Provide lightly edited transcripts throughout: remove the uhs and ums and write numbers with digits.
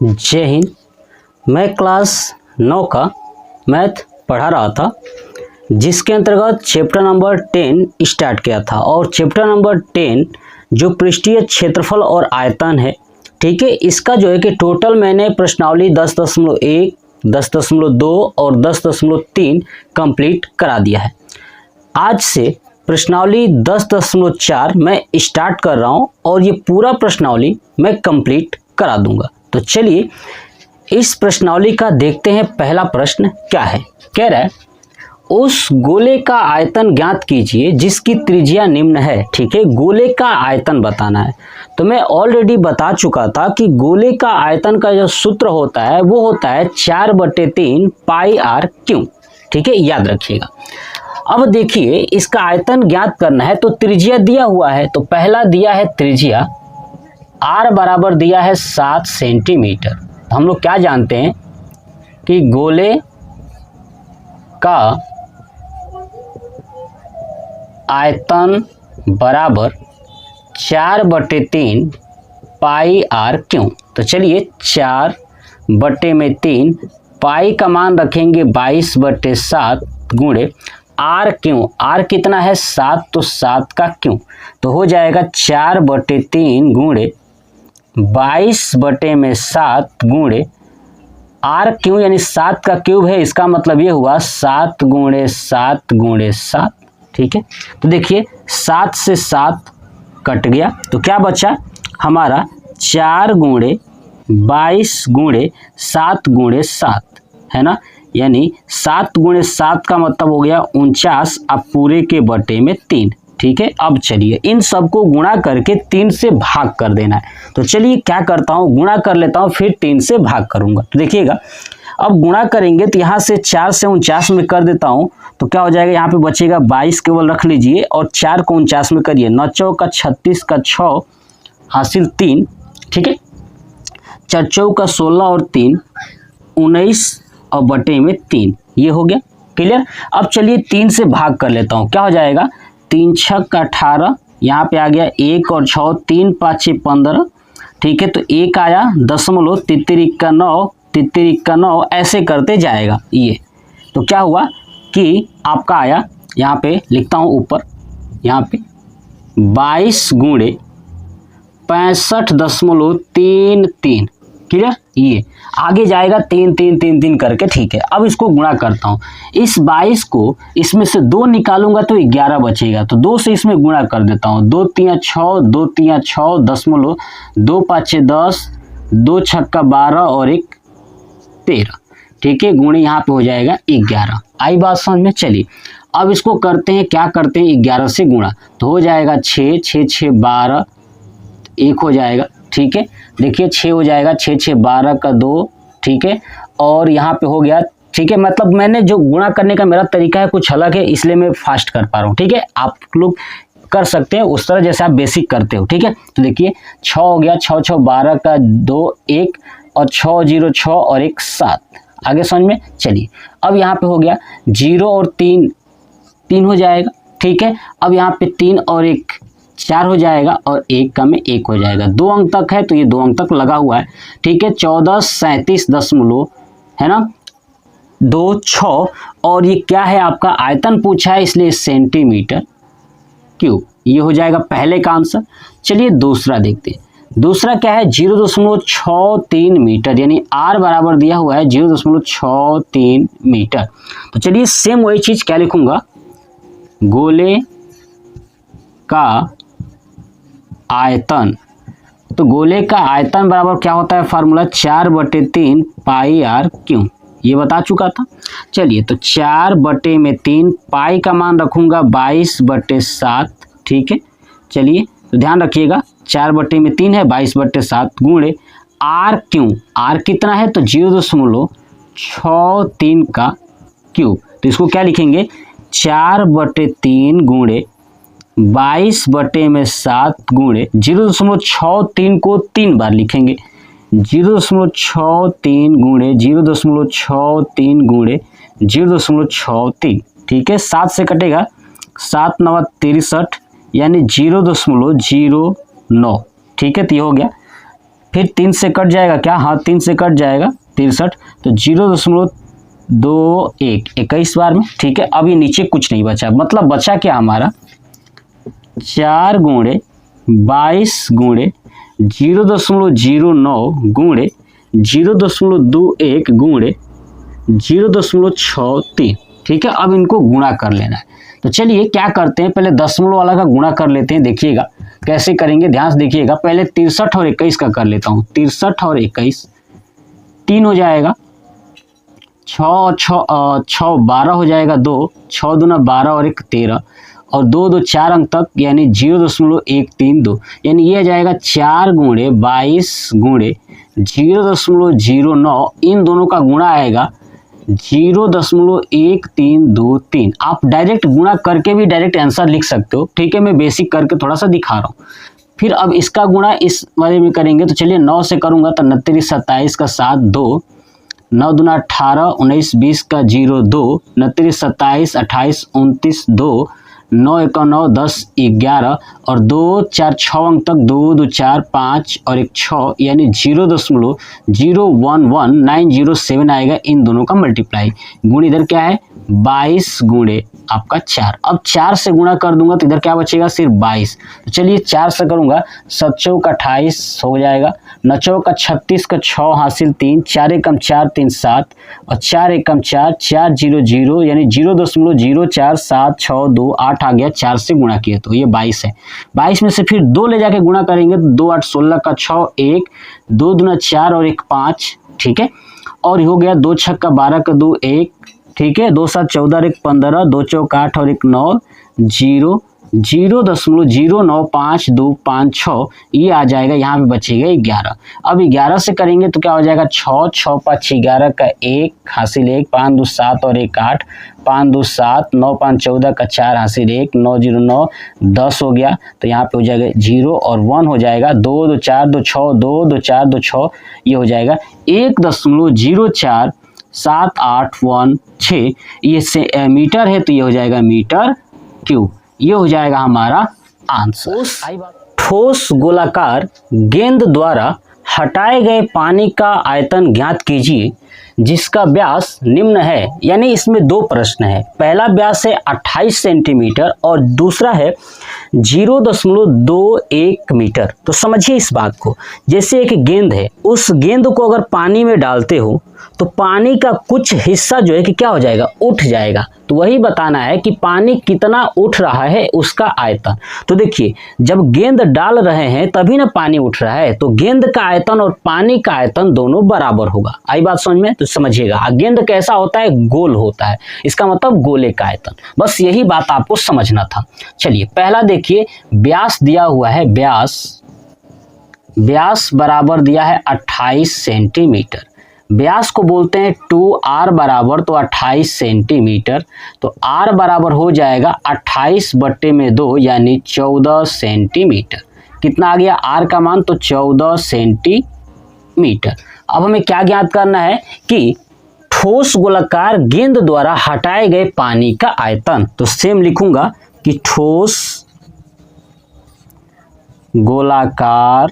जय हिंद। मैं क्लास 9 का मैथ पढ़ा रहा था, जिसके अंतर्गत चैप्टर नंबर 10 स्टार्ट किया था। और चैप्टर नंबर 10 जो पृष्ठीय क्षेत्रफल और आयतन है, ठीक है, इसका जो है कि टोटल मैंने प्रश्नावली 10.1, 10.2 और 10.3 कंप्लीट करा दिया है। आज से प्रश्नावली 10.4 मैं स्टार्ट कर रहा हूं और ये पूरा प्रश्नावली मैं कंप्लीट करा दूंगा। तो चलिए इस प्रश्नावली का देखते हैं। पहला प्रश्न क्या है, कह रहा है उस गोले का आयतन ज्ञात कीजिए जिसकी त्रिज्या निम्न है। ठीक है, गोले का आयतन बताना है। तो मैं ऑलरेडी बता चुका था कि गोले का आयतन का जो सूत्र होता है वो होता है 4/3 पाई आर क्यू। ठीक है, याद रखिएगा। अब देखिए इसका आयतन ज्ञात करना है तो त्रिज्या दिया हुआ है। तो पहला दिया है त्रिज्या r बराबर दिया है 7 सेंटीमीटर। तो हम लोग क्या जानते हैं कि गोले का आयतन बराबर 4/3 पाई आर क्यू। तो चलिए 4/3 पाई का मान रखेंगे 22/7 गुणे आर क्यू। आर कितना है 7, तो 7 का क्यू। तो हो जाएगा 4/3 गुणे 22/7 गुणे आर क्यू, यानी 7 का क्यूब है। इसका मतलब ये हुआ 7 गुणे 7 गुणे 7। ठीक है, तो देखिए 7 से 7 कट गया तो क्या बचा हमारा 4 गुणे 22 गुणे 7 गुणे 7, है ना। यानी 7 गुणे 7 का मतलब हो गया 49, अब पूरे के बटे में 3। ठीक है, अब चलिए इन सबको गुणा करके 3 से भाग कर देना है। तो चलिए क्या करता हूँ, गुणा कर लेता हूँ फिर 3 से भाग करूंगा। तो देखिएगा अब गुणा करेंगे तो यहाँ से 4 से 49 में कर देता हूँ तो क्या हो जाएगा, यहाँ पे बचेगा 22 केवल रख लीजिए और 4 को 49 में करिए। 9 चौका 36 का 6 हासिल 3। ठीक है, 4 चौका 16 और 3 19 और बटे में 3, ये हो गया क्लियर। अब चलिए 3 से भाग कर लेता हूँ, क्या हो जाएगा 3 6 का 18, यहाँ पे आ गया 1 और 6, 3 5 6 15। ठीक है, तो 1 आया, दशमलव, तित्तिरिक का 9, तित्तिरिक का 9, ऐसे करते जाएगा ये। तो क्या हुआ कि आपका आया, यहाँ पे लिखता हूँ ऊपर, यहाँ पे 22 गुणे 65.33। क्लियर, ये आगे जाएगा 3 3 3 3 करके। ठीक है, अब इसको गुणा करता हूँ। इस 22 को इसमें से 2 निकालूंगा तो 11 बचेगा, तो 2 से इसमें गुणा कर देता हूँ। 2 3 6, 2 3 6, दशमलव, 2 5 10, 2 6 12 और 1 13। ठीक है, गुणे यहाँ पे हो जाएगा 11। आई बात समझ में। चलिए अब इसको करते हैं, क्या करते हैं 11 से गुणा, तो हो जाएगा 6 6 6 12, 1 हो जाएगा। ठीक है, देखिए 6 हो जाएगा, 6 6 12 का 2। ठीक है, और यहाँ पे हो गया। ठीक है, मतलब मैंने जो गुणा करने का मेरा तरीका है कुछ अलग है, इसलिए मैं फास्ट कर पा रहा हूँ। ठीक है, आप लोग कर सकते हैं उस तरह जैसे आप बेसिक करते हो। ठीक है, तो देखिए 6 हो गया, 6 6 12 का 2 1 और 6 0 6 और 1 7। आगे समझ में। चलिए अब यहाँ पे हो गया 0 और 3 3 हो जाएगा। ठीक है, अब यहाँ पे 3 और 1 4 हो जाएगा और 1 का में 1 हो जाएगा। 2 अंक तक है तो ये 2 अंक तक लगा हुआ है। ठीक है, 14 37 दशमलव, है ना, 2 6। और ये क्या है आपका आयतन पूछा है, इसलिए सेंटीमीटर क्यूब, ये हो जाएगा पहले का आंसर। चलिए दूसरा देखते हैं। दूसरा क्या है 0.63 मीटर, यानी आर बराबर दिया हुआ है 0.63 मीटर। तो चलिए सेम वही चीज क्या लिखूंगा, गोले का आयतन। तो गोले का आयतन बराबर क्या होता है, फार्मूला 4/3 पाई आर क्यू, ये बता चुका था। चलिए तो 4/3 पाई का मान रखूंगा 22/7। ठीक है, चलिए तो ध्यान रखिएगा 4/3 है 22/7 गुणे आर क्यू। आर कितना है तो 0.63 का क्यूब। तो इसको क्या लिखेंगे 4/3 गुणे 22/7 गुणे 0.63 को 3 बार लिखेंगे। 0.63 गुणे 0.63 गुणे 0.63। ठीक है, 7 से कटेगा, 7 9 63, यानी 0.09। ठीक है, तो ये हो गया फिर 3 से कट जाएगा क्या, हाँ 3 से कट जाएगा 63, तो 0.21 21 बार में, ठीक है। अब ये नीचे कुछ नहीं बचा, मतलब बचा क्या हमारा 4 गुणे 22 गुणे 0.09 गुणे 0.21 गुणे 0.63, ठीक है। अब इनको गुणा कर लेना है। तो चलिए क्या करते हैं, पहले दशमलव वाला का गुणा कर लेते हैं, देखिएगा कैसे करेंगे, ध्यान से देखिएगा। पहले 63 और 21 का कर लेता हूँ, 63 और 21 3 हो जाएगा, 6 12 हो जाएगा, 2 6 दूना 12 और 1 13 और 2 2 4 अंक तक, यानी 0.132, यानी ये जाएगा 4 गुणे 22 गुणे 0.09, इन दोनों का गुणा आएगा 0.1323। आप डायरेक्ट गुणा करके भी डायरेक्ट आंसर लिख सकते हो, ठीक है। मैं बेसिक करके थोड़ा सा दिखा रहा हूँ। फिर अब इसका गुणा इस वाले में करेंगे, तो चलिए 9 से करूँगा तो 29 27 का 7 2, 9 दूना 18 19 20 का 0 2, 29 27 28 29 2, 9 1 9 10 11 और 2 4 6 अंक तक, 2 2 4 5 और 1 6, यानी 0.011907 आएगा इन दोनों का मल्टीप्लाई। गुण इधर क्या है 22 गुणे आपका 4। अब 4 से गुणा कर दूंगा तो इधर क्या बचेगा सिर्फ 22। तो चलिए 4 से करूंगा, 7 चौक 28 हो जाएगा, 9 चौक 36 का 6 हासिल 3, 4 एकम 4 3 7 और 4 एकम 4 4 0 0, यानी 0.047628 आ गया। 4 से गुणा किए तो ये 22 है। 22 में से फिर 2 ले जाके गुणा करेंगे तो 2 8 16 का 6 1, 2 दूना 4 और 1 5, ठीक है। और हो गया 2 6 का 12 का 2 1, ठीक है। 2 7 14 और 1 15, 2 चौक 8 और 1 9 0 0.095256, ये आ जाएगा। यहाँ पे बचेगा 11। अब 11 से करेंगे तो क्या हो जाएगा 6 6 5 11 का 1 हासिल 1, 5 2 7 और 1 8, 5 2 7, 9 5 14 का 4 हासिल 1, 9 0 9 10 हो गया। तो यहाँ पे हो जाएगा 0 और 1 हो जाएगा, 2 2 4 2 6 2 2 4 2 6, ये हो जाएगा 1.047816। ये से मीटर है तो ये हो जाएगा मीटर क्यूब। ये हो जाएगा हमारा आंसर। ठोस गोलाकार गेंद द्वारा हटाए गए पानी का आयतन ज्ञात कीजिए जिसका व्यास निम्न है। यानी इसमें 2 प्रश्न है, पहला व्यास है 28 सेंटीमीटर और दूसरा है 0.21 मीटर। तो समझिए इस बात को, जैसे एक गेंद है, उस गेंद को अगर पानी में डालते हो तो पानी का कुछ हिस्सा जो है कि क्या हो जाएगा, उठ जाएगा। तो वही बताना है कि पानी कितना उठ रहा है, उसका आयतन। तो देखिए जब गेंद डाल रहे हैं तभी ना पानी उठ रहा है, तो गेंद का आयतन और पानी का आयतन दोनों बराबर होगा। आई बात समझ में? तो समझिएगा, गेंद कैसा होता है, गोल होता है, इसका मतलब गोले का आयतन। बस यही बात आपको समझना था। चलिए पहला देखिए, व्यास दिया हुआ है, व्यास बराबर दिया है 28 सेंटीमीटर। व्यास को बोलते हैं 2r बराबर, तो 28 सेंटीमीटर, तो r बराबर हो जाएगा 28/2 यानी 14 सेंटीमीटर। कितना आ गया r का मान, तो 14 सेंटीमीटर। अब हमें क्या ज्ञात करना है कि ठोस गोलाकार गेंद द्वारा हटाए गए पानी का आयतन। तो सेम लिखूंगा कि ठोस गोलाकार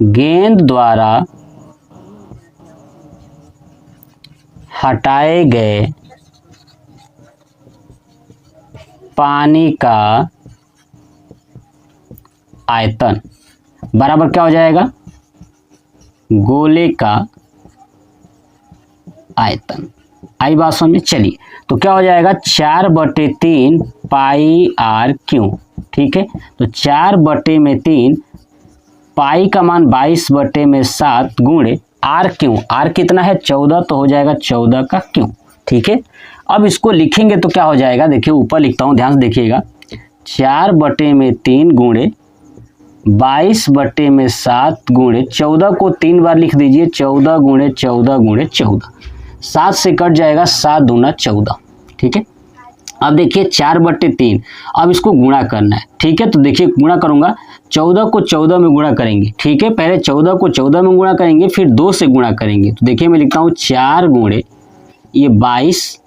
गेंद द्वारा हटाए गए पानी का आयतन बराबर क्या हो जाएगा, गोले का आयतन। आई बात समझ में? चलिए तो क्या हो जाएगा 4/3 पाई r क्यूब, ठीक है। तो 4/3 पाई का मान 22/7 गुणे r क्यूब, r कितना है 14, तो हो जाएगा 14 का क्यूब, ठीक है। अब इसको लिखेंगे तो क्या हो जाएगा, देखिए ऊपर लिखता हूँ, ध्यान से देखिएगा, 4/3 गुणे 22/7 गुणे 14 को 3 बार लिख दीजिए, 14 गुणे 14 गुणे 14, 7 से कट जाएगा, 7 दूना 14, ठीक है। अब देखिए 4/3, अब इसको गुणा करना है, ठीक है। तो देखिए गुणा करूंगा, 14 को 14 में गुणा करेंगे, ठीक है। पहले 14 को 14 में गुणा करेंगे, फिर 2 से गुणा करेंगे। तो देखिए मैं लिखता हूँ 4 गुणे ये 22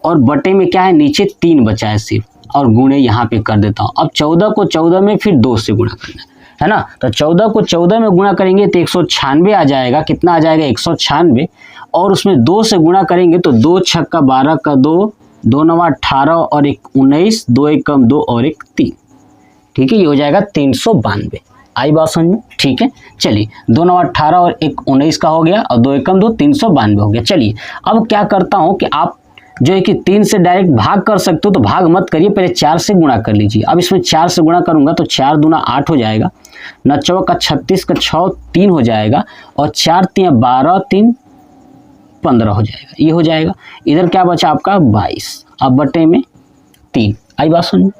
और बटे में क्या है, नीचे 3 बचा है सिर्फ, और गुणे यहाँ पे कर देता हूँ। अब 14 को 14 में फिर 2 से गुणा करना है ना, तो 14 को 14 में गुणा करेंगे तो 196 आ जाएगा। कितना आ जाएगा? 196, और उसमें 2 से गुणा करेंगे तो 2 छक्का 12 का 2, 2 नवा 18 और 1 19, 2 1 कम 2 और 1 3। ठीक है, ये हो जाएगा 392। आई बात समझ में? ठीक है, चलिए 2 नवा 18 और 1 19 का हो गया और 2 1 कम 2, 392 हो गया। चलिए अब क्या करता हूँ कि आप जो है कि 3 से डायरेक्ट भाग कर सकते हो, तो भाग मत करिए, पहले 4 से गुणा कर लीजिए। अब इसमें 4 से गुणा करूंगा तो 4 दूना 8 हो जाएगा, 9 चौका 36 का 6 3 हो जाएगा, और 4 3 12, 3 15 हो जाएगा। ये हो जाएगा। इधर क्या बचा आपका? 22। अब बटे में 3। आई बात समझ में?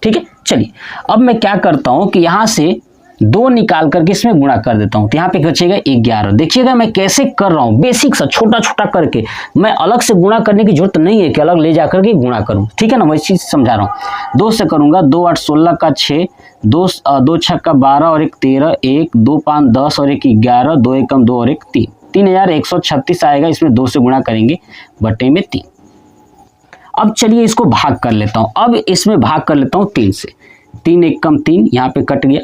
ठीक है, चलिए अब मैं क्या करता हूँ कि यहाँ से 2 निकाल करके इसमें गुणा कर देता हूँ, तो यहाँ पे बचेगा 11। देखिएगा मैं कैसे कर रहा हूँ, बेसिक सा छोटा छोटा करके। मैं अलग से गुणा करने की जरूरत नहीं है कि अलग ले जा करके गुणा करूँ, ठीक है ना, मैं चीज़ समझा रहा हूँ। 2 से करूँगा, 2 8 16 का 6, 2 6 का 12 और 1 13, 1 2 5 10 और 1 11, 2 1 कम 2 और 1 3, 3136 आएगा। इसमें 2 से गुणा करेंगे, बटे में 3। अब चलिए इसको भाग कर लेता हूँ। अब इसमें भाग कर लेता हूँ 3 से। 3 1 कम 3, यहाँ पे कट गया।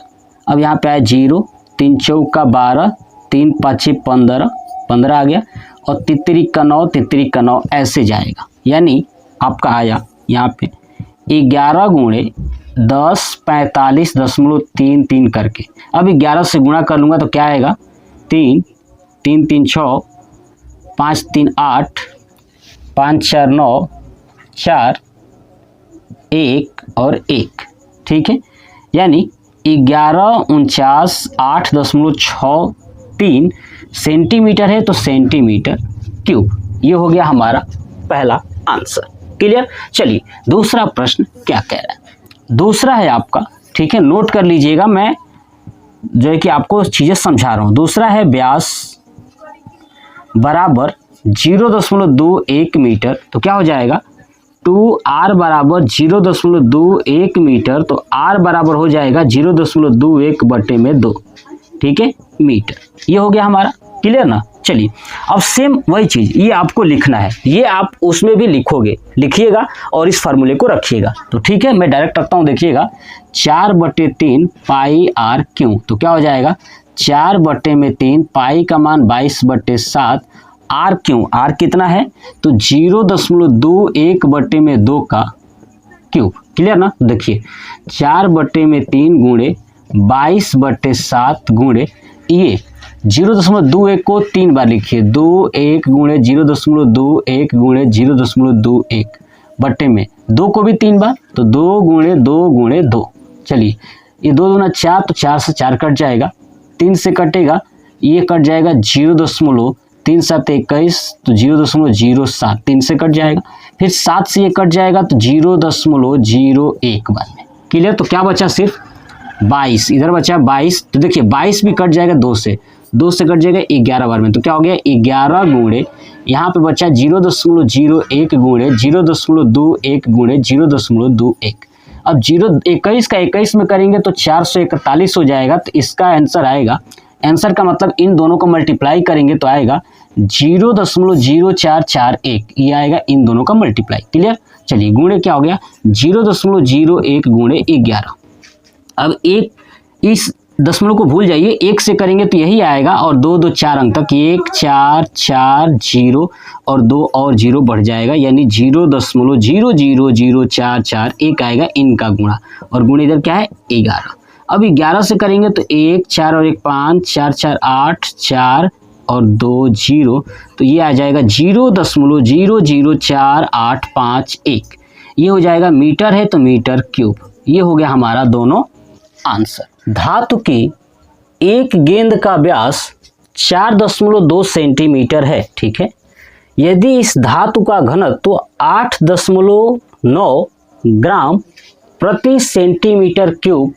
अब यहाँ पे आया 0, 3 चौका 12, 3 5 15, 15 आ गया, और 33 का 9, 33 का 9 ऐसे जाएगा। यानी आपका आया यहाँ पे 11 गुणे 10 45.33 करके। अब 11 से गुणा कर लूँगा तो क्या आएगा? 3 3 3 6, 5 3 8, 5 4 9, 4 1 और 1। ठीक है, यानी 11 49 8.63 सेंटीमीटर है, तो सेंटीमीटर क्यूब। ये हो गया हमारा पहला आंसर। क्लियर? चलिए दूसरा प्रश्न क्या कह रहा है। दूसरा है आपका, ठीक है, नोट कर लीजिएगा, मैं जो है कि आपको चीज़ें समझा रहा हूँ। दूसरा है व्यास बराबर 0.21 मीटर, तो क्या हो जाएगा? 2r बराबर 0.21 मीटर, तो r बराबर हो जाएगा 0.21 बटे में 2। ठीक है, मीटर। ये हो गया हमारा। क्लियर ना? चलिए अब सेम वही चीज़ ये आपको लिखना है, ये आप उसमें भी लिखोगे, लिखिएगा और इस फार्मूले को रखिएगा। तो ठीक है, मैं डायरेक्ट रखता हूँ। देखिएगा 4/3 पाई r क्यों, तो क्या हो जाएगा? 4/3 पाई का मान 22/7, आर क्यों, आर कितना है? तो 0.21 बटे में 2 का क्यूब। क्लियर ना? देखिए 4/3 गुणे 22/7 गुणे ये 0.21 को 3 बार लिखिए, 2 1 गुणे 0.21 गुणे 0.21 बटे में 2 को भी 3 बार, तो 2 गुणे 2 गुणे 2। चलिए ये 2 दूना 4, तो 4 से 4 कट जाएगा, 3 से कटेगा, ये कट जाएगा 0.3 7 21, तो 0.07, 3 से कट जाएगा, फिर 7 से ये कट जाएगा तो 0.01 बाद में। क्लियर? तो क्या बचा? सिर्फ 22। इधर बचा 22, तो देखिए 22 भी कट जाएगा 2 से, 2 से कट जाएगा 11 बार में, तो क्या हो गया? 11 गुणे यहाँ पे बचा 0.01 गुणे 0.21 गुणे 0.21। अब 21 का 21 में करेंगे तो 441 हो जाएगा, तो इसका आंसर आएगा, आंसर का मतलब इन दोनों को मल्टीप्लाई करेंगे तो आएगा 0.0441, ये आएगा इन दोनों का मल्टीप्लाई। क्लियर? चलिए गुणे क्या हो गया? 0.01 गुणे 11। अब एक इस दशमलव को भूल जाइए, 1 से करेंगे तो यही आएगा, और 2 2 4 अंक तक 1 4 4 0 और 2 और 0 बढ़ जाएगा, यानी 0.00044 आएगा इनका गुणा, और गुणे इधर क्या है? 11। अब 11 से करेंगे तो 1 4 और 1 5, 4 4 8, 4 और 2 0, तो ये आ जाएगा 0.00481। ये हो जाएगा मीटर है, तो मीटर क्यूब। ये हो गया हमारा दोनों आंसर। धातु की एक गेंद का व्यास 4.2 सेंटीमीटर है। ठीक है, यदि इस धातु का घनत्व 8.9 ग्राम प्रति सेंटीमीटर क्यूब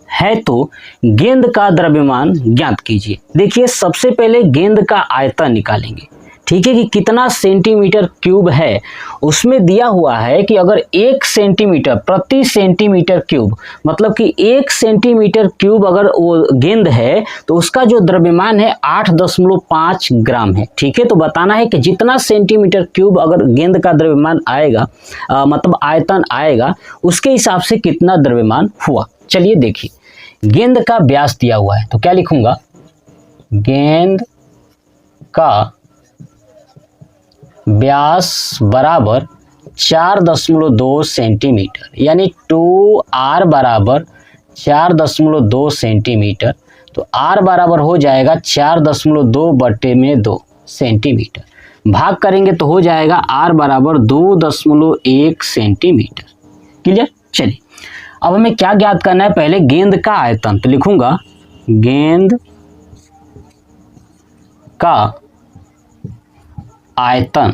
है, तो गेंद का द्रव्यमान ज्ञात कीजिए। देखिए सबसे पहले गेंद का आयतन निकालेंगे। ठीक है, कि कितना सेंटीमीटर क्यूब है। उसमें दिया हुआ है कि अगर 1 सेंटीमीटर प्रति सेंटीमीटर क्यूब, मतलब कि 1 सेंटीमीटर क्यूब अगर वो गेंद है तो उसका जो द्रव्यमान है 8.5 ग्राम है। ठीक है, तो बताना है कि जितना सेंटीमीटर क्यूब अगर गेंद का द्रव्यमान आएगा, मतलब आयतन आएगा, उसके हिसाब से कितना द्रव्यमान हुआ। चलिए देखिए, गेंद का व्यास दिया हुआ है, तो क्या लिखूंगा, गेंद का व्यास बराबर 4.2 सेंटीमीटर, यानी 2r बराबर 4.2 सेंटीमीटर। तो r बराबर हो जाएगा 4.2/2 सेंटीमीटर। भाग करेंगे तो हो जाएगा r बराबर 2.1 सेंटीमीटर। क्लियर। चलिए, अब हमें क्या ज्ञात करना है, पहले गेंद का आयतन। तो लिखूंगा गेंद का आयतन।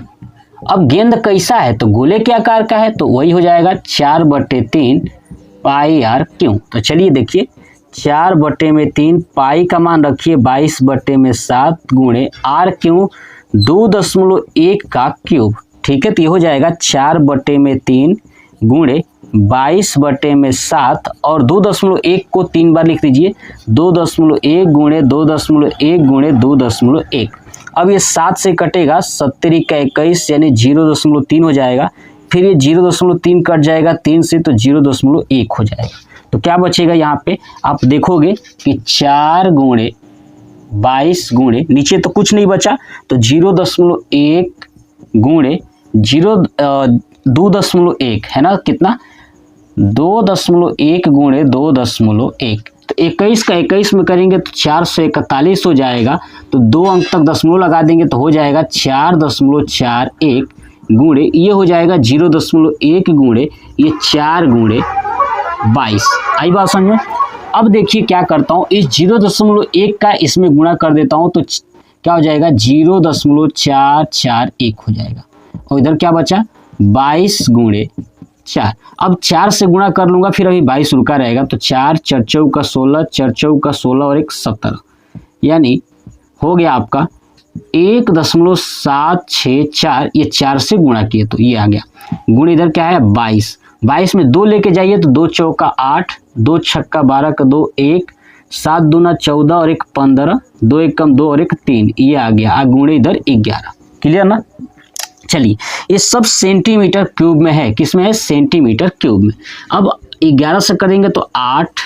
अब गेंद कैसा है, तो गोले के आकार का है, तो वही हो जाएगा 4/3 पाई r क्यों। तो चलिए देखिए, 4/3 पाई का मान रखिए 22/7 गुणे r क्यों 2.1 का क्यूब। ठीक है, तो ये हो जाएगा 4/3 गुणे 22/7 और 2.1 को 3 बार लिख दीजिए, 2.1 गुणे 2.1 गुणे 2.1। अब ये 7 से कटेगा, 7 का 21 यानी 0.3 हो जाएगा। फिर ये 0.3 कट जाएगा 3 से, तो 0.1 हो जाएगा। तो क्या बचेगा यहाँ पे, आप देखोगे कि 4 गुणे 22 गुणे, नीचे तो कुछ नहीं बचा, तो 0.1 गुणे 2.1 है ना, कितना 2.1 गुणे 2.1। तो 21 का 21 में करेंगे तो 441 हो जाएगा। तो 2 अंक तक दशमलव लगा देंगे तो हो जाएगा 4.41 गुणे, ये हो जाएगा 0.1 गुणे ये 4 गुणे 22। आई बात समझ में। अब देखिए क्या करता हूँ, इस 0.1 का इसमें गुणा कर देता हूँ, तो क्या हो जाएगा 0.441 हो जाएगा। और इधर क्या बचा 22 गुणे 4। अब 4 से गुणा कर लूंगा, फिर अभी 22 रुका रहेगा, तो 4 4 चौका 16, 4 चौका 16 और 1 17, यानी हो गया आपका 1.764। ये 4 से गुणा किए तो ये आ गया, गुण इधर क्या है 22। 22 में 2 लेके जाइए तो 2 चौका 8, 2 छक्का 12 का 2 1, 7 दूना 14 और 1 15, 2 1 कम 2 और 1 3, ये आ गया, गुणे इधर 11। क्लियर ना। चलिए, ये सब सेंटीमीटर क्यूब में है, किस में है, सेंटीमीटर क्यूब में। अब 11 से करेंगे तो 8,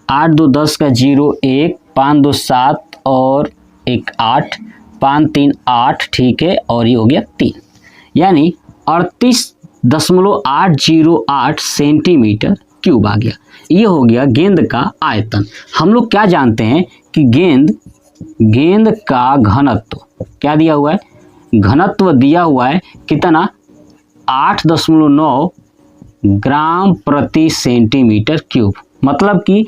8 2 10 का 0 1, 5 2 7 और 1 8, 5 3 8, ठीक है, और ये हो गया 3, यानी 38.808 सेंटीमीटर क्यूब आ गया। ये हो गया गेंद का आयतन। हम लोग क्या जानते हैं कि गेंद का घनत्व क्या दिया हुआ है, घनत्व दिया हुआ है कितना 8.9 ग्राम प्रति सेंटीमीटर क्यूब, मतलब कि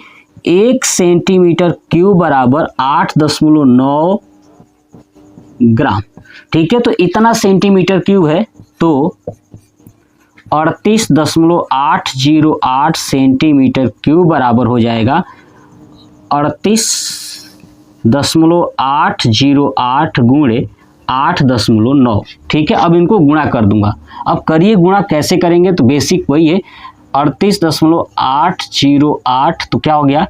1 सेंटीमीटर क्यूब बराबर 8.9 ग्राम। ठीक है, तो इतना सेंटीमीटर क्यूब है, तो 38.808 सेंटीमीटर क्यूब बराबर हो जाएगा 38.808 गुणे 8.9। ठीक है, अब इनको गुणा कर दूंगा। अब करिए गुणा, कैसे करेंगे, तो बेसिक वही है, 38.808, तो क्या हो गया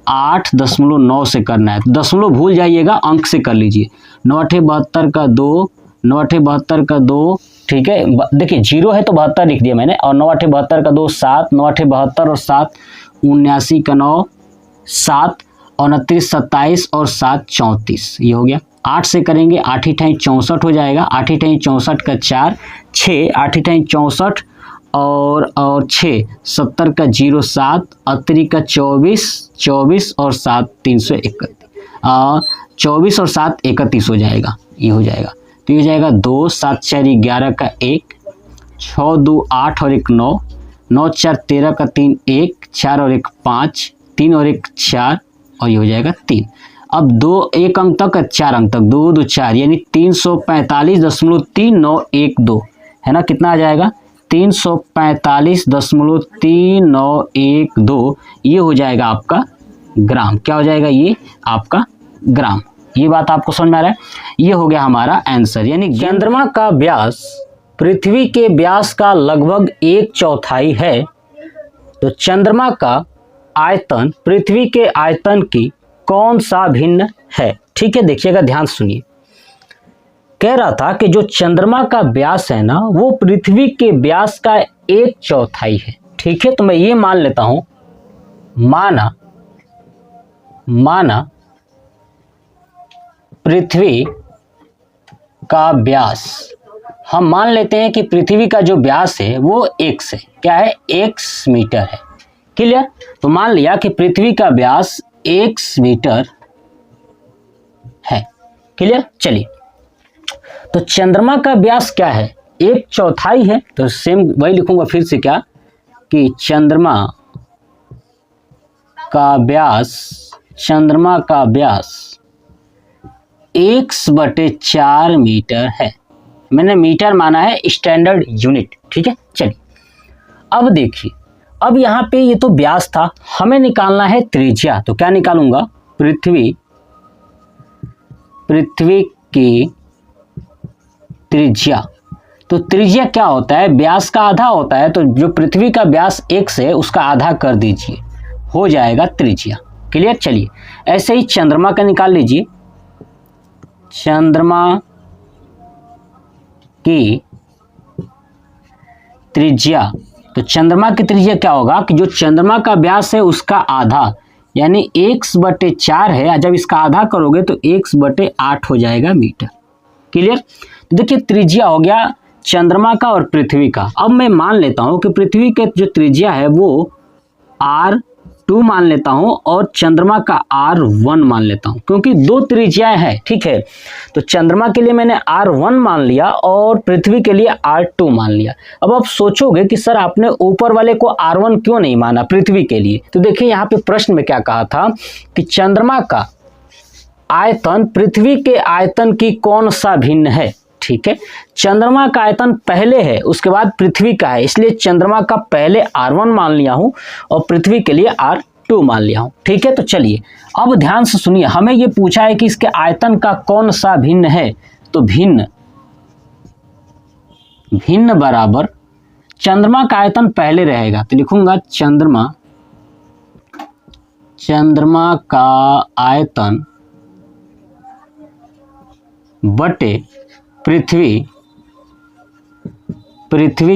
8.9 से करना है, तो दशमलव भूल जाइएगा, अंक से कर लीजिए। 9 8 72 का 2, 9 8 72 का 2, ठीक है, देखिए 0 है तो 72 लिख दिया मैंने, और 9 8 72 का 2 7, 9 8 72 और 7 79 का 9 7, 29 27 और 7 34, ये हो गया। 8 से करेंगे, 8 × 64 हो जाएगा, 8 × 64 का 4 6, 8 × 64 और 6 70 का 0 7, अतरी का 24 24 और 7 331, 24 और 7 31 हो जाएगा, ये हो जाएगा। तो ये हो जाएगा 2 7 4 11 का 1, 6 2 8 और 1 9, 9 4 13 का 3 1, 4 और 1 5, 3 और 1 4, और ये हो जाएगा 3। अब 2 1 अंक तक 4 अंक तक 2 2 4, यानी 345.3912 है ना, कितना आ जाएगा 345.3912, ये हो जाएगा आपका ग्राम। क्या हो जाएगा, ये आपका ग्राम। ये बात आपको समझ में आ रहा है? ये हो गया हमारा आंसर। यानी चंद्रमा का व्यास पृथ्वी के व्यास का लगभग 1/4 है, तो चंद्रमा का आयतन पृथ्वी के आयतन की कौन सा भिन्न है? ठीक है, देखिएगा, ध्यान सुनिए। कह रहा था कि जो चंद्रमा का व्यास है ना, वो पृथ्वी के व्यास का 1/4 है। ठीक है, तो मैं ये मान लेता हूं, माना पृथ्वी का व्यास, हम मान लेते हैं कि पृथ्वी का जो व्यास है वो x है। क्या है? x मीटर है। क्लियर? तो मान लिया कि पृथ्वी का व्यास x मीटर है। क्लियर? चलिए, तो चंद्रमा का व्यास क्या है? 1/4 है। तो सेम वही लिखूंगा फिर से, क्या कि चंद्रमा का व्यास x/4 मीटर है। मैंने मीटर माना है स्टैंडर्ड यूनिट। ठीक है, चलिए अब देखिए, अब यहाँ पे ये तो व्यास था, हमें निकालना है त्रिज्या। तो क्या निकालूंगा? पृथ्वी की त्रिज्या। तो त्रिज्या क्या होता है? व्यास का आधा होता है। तो जो पृथ्वी का व्यास x है उसका आधा कर दीजिए, हो जाएगा त्रिज्या। क्लियर? चलिए, ऐसे ही चंद्रमा का निकाल लीजिए। चंद्रमा की त्रिज्या, तो चंद्रमा की त्रिज्या क्या होगा कि जो चंद्रमा का व्यास है उसका आधा, यानी x/4 है। जब इसका आधा करोगे तो x/8 हो जाएगा मीटर। क्लियर? तो देखिए, त्रिज्या हो गया चंद्रमा का और पृथ्वी का। अब मैं मान लेता हूं कि पृथ्वी के जो त्रिज्या है वो r2 मान लेता हूं और चंद्रमा का r1 मान लेता हूं, क्योंकि दो त्रिज्याएं हैं। ठीक है, तो चंद्रमा के लिए मैंने r1 मान लिया और पृथ्वी के लिए r2 मान लिया। अब आप सोचोगे कि सर आपने ऊपर वाले को r1 क्यों नहीं माना पृथ्वी के लिए? तो देखिए, यहाँ पे प्रश्न में क्या कहा था कि चंद्रमा का आयतन पृथ्वी के आयतन की कौन सा भिन्न है। ठीक है, चंद्रमा का आयतन पहले है, उसके बाद पृथ्वी का है, इसलिए चंद्रमा का पहले r1 मान लिया हूं और पृथ्वी के लिए r2 मान लिया हूं। ठीक है, तो चलिए अब ध्यान से सुनिए, हमें यह पूछा है कि इसके आयतन का कौन सा भिन्न है। तो भिन्न बराबर चंद्रमा का आयतन पहले रहेगा, तो लिखूंगा चंद्रमा का आयतन बटे पृथ्वी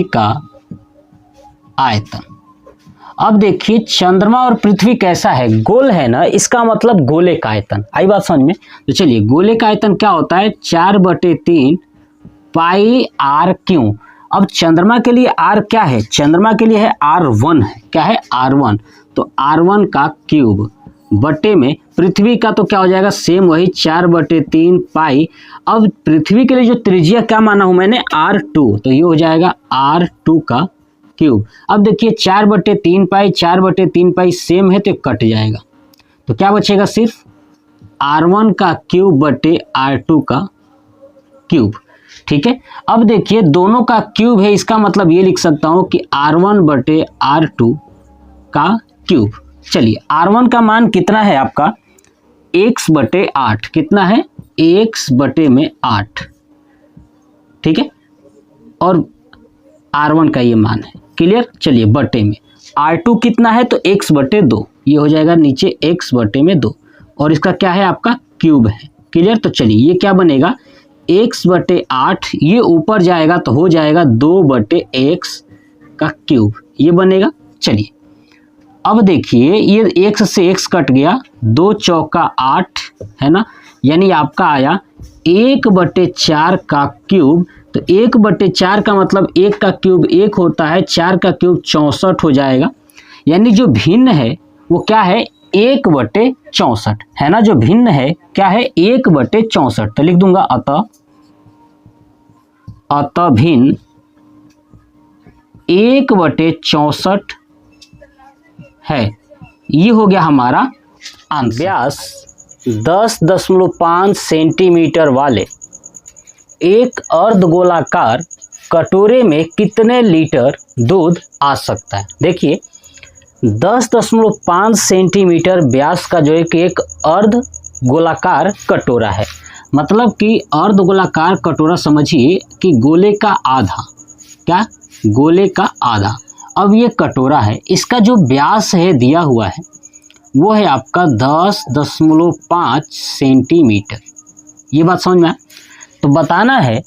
का आयतन। अब देखिए, चंद्रमा और पृथ्वी कैसा है? गोल है ना, इसका मतलब गोले का आयतन। आई बात समझ में? तो चलिए, गोले का आयतन क्या होता है? 4/3 πr²। अब चंद्रमा के लिए r क्या है? चंद्रमा के लिए है r1 है। क्या है? r1। तो r1 का क्यूब बटे में पृथ्वी का तो क्या हो जाएगा? सेम वही 4/3 पाई। अब पृथ्वी के लिए जो त्रिज्या क्या माना हूं मैंने? r2, तो ये हो जाएगा r2 का क्यूब। अब देखिए, 4/3 पाई 4/3 पाई सेम है तो कट जाएगा, तो क्या बचेगा? सिर्फ r1 का क्यूब बटे r2 का क्यूब। ठीक है, अब देखिए दोनों का क्यूब है, इसका मतलब ये लिख सकता हूं कि r1 बटे r2 का क्यूब। चलिए, r1 का मान कितना है आपका? x/8। कितना है? x/8। ठीक है, और r1 का ये मान है। क्लियर? चलिए, बटे में r2 कितना है? तो x/2, ये हो जाएगा नीचे x/2, और इसका क्या है? आपका क्यूब है। क्लियर? तो चलिए, ये क्या बनेगा? x/8, ये ऊपर जाएगा तो हो जाएगा 2/x का क्यूब, ये बनेगा। चलिए, अब देखिए, ये x से x कट गया, 2 चौका 8 है ना, यानी आपका आया 1/4 का क्यूब। तो 1/4 का मतलब 1 का क्यूब 1 होता है, 4 का क्यूब 64 हो जाएगा। यानी जो भिन्न है वो क्या है? 1/64 है ना। जो भिन्न है क्या है? 1/64। तो लिख दूंगा अतः भिन्न 1/64 है। ये हो गया हमारा आंसर। व्यास 10.5 सेंटीमीटर वाले एक अर्धगोलाकार कटोरे में कितने लीटर दूध आ सकता है? देखिए, 10.5 सेंटीमीटर व्यास का जो है कि एक अर्ध गोलाकार कटोरा है, मतलब कि अर्धगोलाकार कटोरा समझिए कि गोले का आधा, क्या, गोले का आधा। अब ये कटोरा है, इसका जो व्यास है दिया हुआ है वो है आपका 10.5 सेंटीमीटर। ये बात समझ में आया? तो बताना है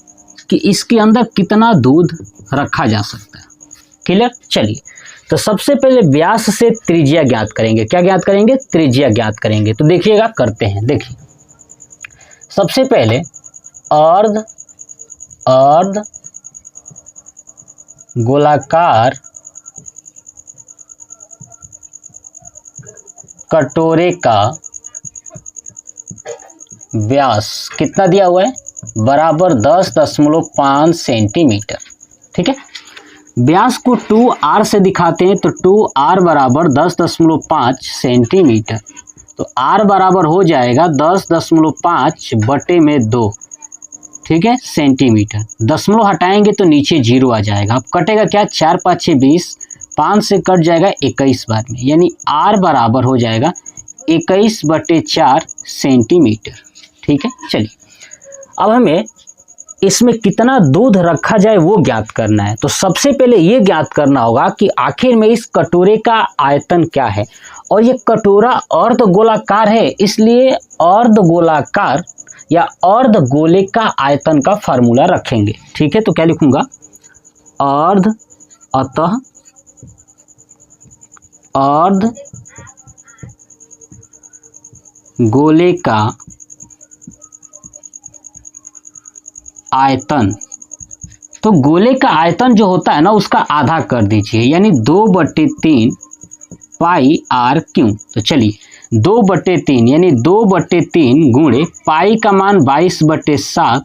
कि इसके अंदर कितना दूध रखा जा सकता है। क्लियर? चलिए, तो सबसे पहले व्यास से त्रिज्या ज्ञात करेंगे। क्या ज्ञात करेंगे? त्रिज्या ज्ञात करेंगे। तो देखिएगा, करते हैं। देखिए, सबसे पहले अर्ध गोलाकार कटोरे का व्यास कितना दिया हुआ है? बराबर 10.5 सेंटीमीटर। ठीक है, व्यास को 2r से दिखाते हैं, तो 2r बराबर 10.5 सेंटीमीटर। तो r बराबर हो जाएगा 10.5 बटे में 2, ठीक है, सेंटीमीटर। दशमलव हटाएंगे तो नीचे 0 आ जाएगा। अब कटेगा क्या? 4 5 6 20, 5 से कट जाएगा 21 बार में, यानी r बराबर हो जाएगा 21/4 सेंटीमीटर। ठीक है, चलिए, अब हमें इसमें कितना दूध रखा जाए वो ज्ञात करना है। तो सबसे पहले ये ज्ञात करना होगा कि आखिर में इस कटोरे का आयतन क्या है। और ये कटोरा अर्धगोलाकार है, इसलिए अर्धगोलाकार या अर्धगोले का आयतन का फार्मूला रखेंगे। ठीक है, तो क्या लिखूंगा? अतः अर्धगोले का आयतन, तो गोले का आयतन जो होता है ना उसका आधा कर दीजिए, यानी 2/3 पाई r क्यूब। तो चलिए, 2/3 यानी 2/3 गुणे पाई का मान 22/7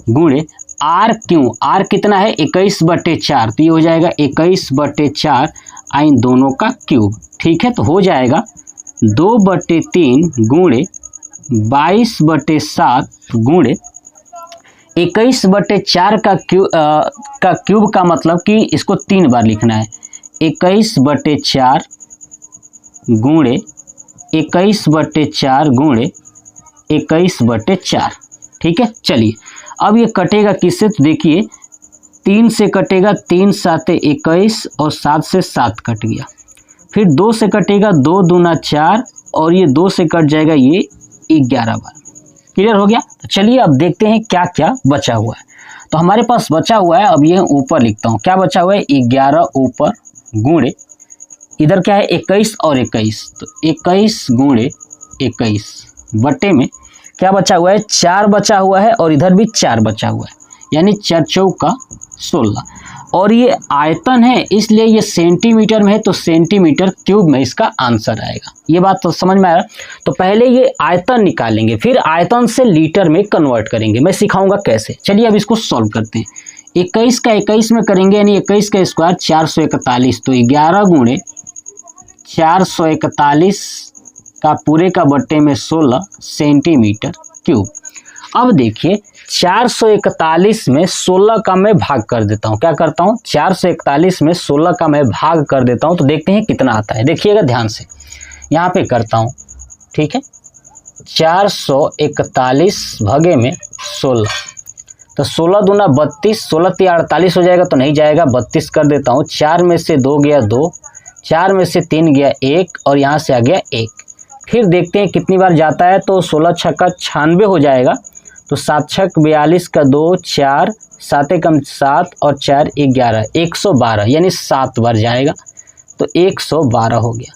गुणे r क्यूब। r कितना है? 21/4, तो ये हो जाएगा 21/4 इन दोनों का क्यूब। ठीक है, तो हो जाएगा 2/3 गुणे 22/7 गुणे 21/4 का क्यूब का मतलब कि इसको 3 बार लिखना है। 21/4 गुणे 21/4 गुणे 21/4। ठीक है, चलिए, अब ये कटेगा किससे? तो देखिए, 3 से कटेगा, 3 7 21 और 7 से 7 कट गया। फिर 2 से कटेगा, 2 दूना 4 और ये 2 से कट जाएगा, ये 11 बार। क्लियर हो गया? तो चलिए अब देखते हैं क्या क्या बचा हुआ है। तो हमारे पास बचा हुआ है, अब ये ऊपर लिखता हूँ, क्या बचा हुआ है? 11 ऊपर गुणे, इधर क्या है? 21 और 21, तो 21 गुणे 21 बटे में क्या बचा हुआ है? 4 बचा हुआ है और इधर भी 4 बचा हुआ है, यानी 4 चौका 16। और ये आयतन है, इसलिए ये सेंटीमीटर में है, तो सेंटीमीटर क्यूब में इसका आंसर आएगा। ये बात तो समझ में आया? तो पहले ये आयतन निकालेंगे, फिर आयतन से लीटर में कन्वर्ट करेंगे। मैं सिखाऊंगा कैसे। चलिए अब इसको सॉल्व करते हैं। 21 का 21 में करेंगे, यानी 21 का स्क्वायर 441, तो 11 गुणे 441 का पूरे का बट्टे में 16 सेंटीमीटर क्यूब। अब देखिए, 441 में 16 का मैं भाग कर देता हूँ। क्या करता हूँ? 441 में 16 का मैं भाग कर देता हूँ, तो देखते हैं कितना आता है। देखिएगा ध्यान से, यहाँ पे करता हूँ। ठीक है, 441 भागे में 16, तो 16 दूना 32, 16 3 48 हो जाएगा, तो नहीं जाएगा, 32 कर देता हूँ। 4 में से 2 गया 2, 4 में से 3 गया 1 और यहाँ से आ गया 1। फिर देखते हैं कितनी बार जाता है, तो 16 छक्का 96 हो जाएगा, तो 7 छक 42 का 2 4, 7 कम 7 और 4 11, 112, यानी 7 बार जाएगा, तो 112 हो गया।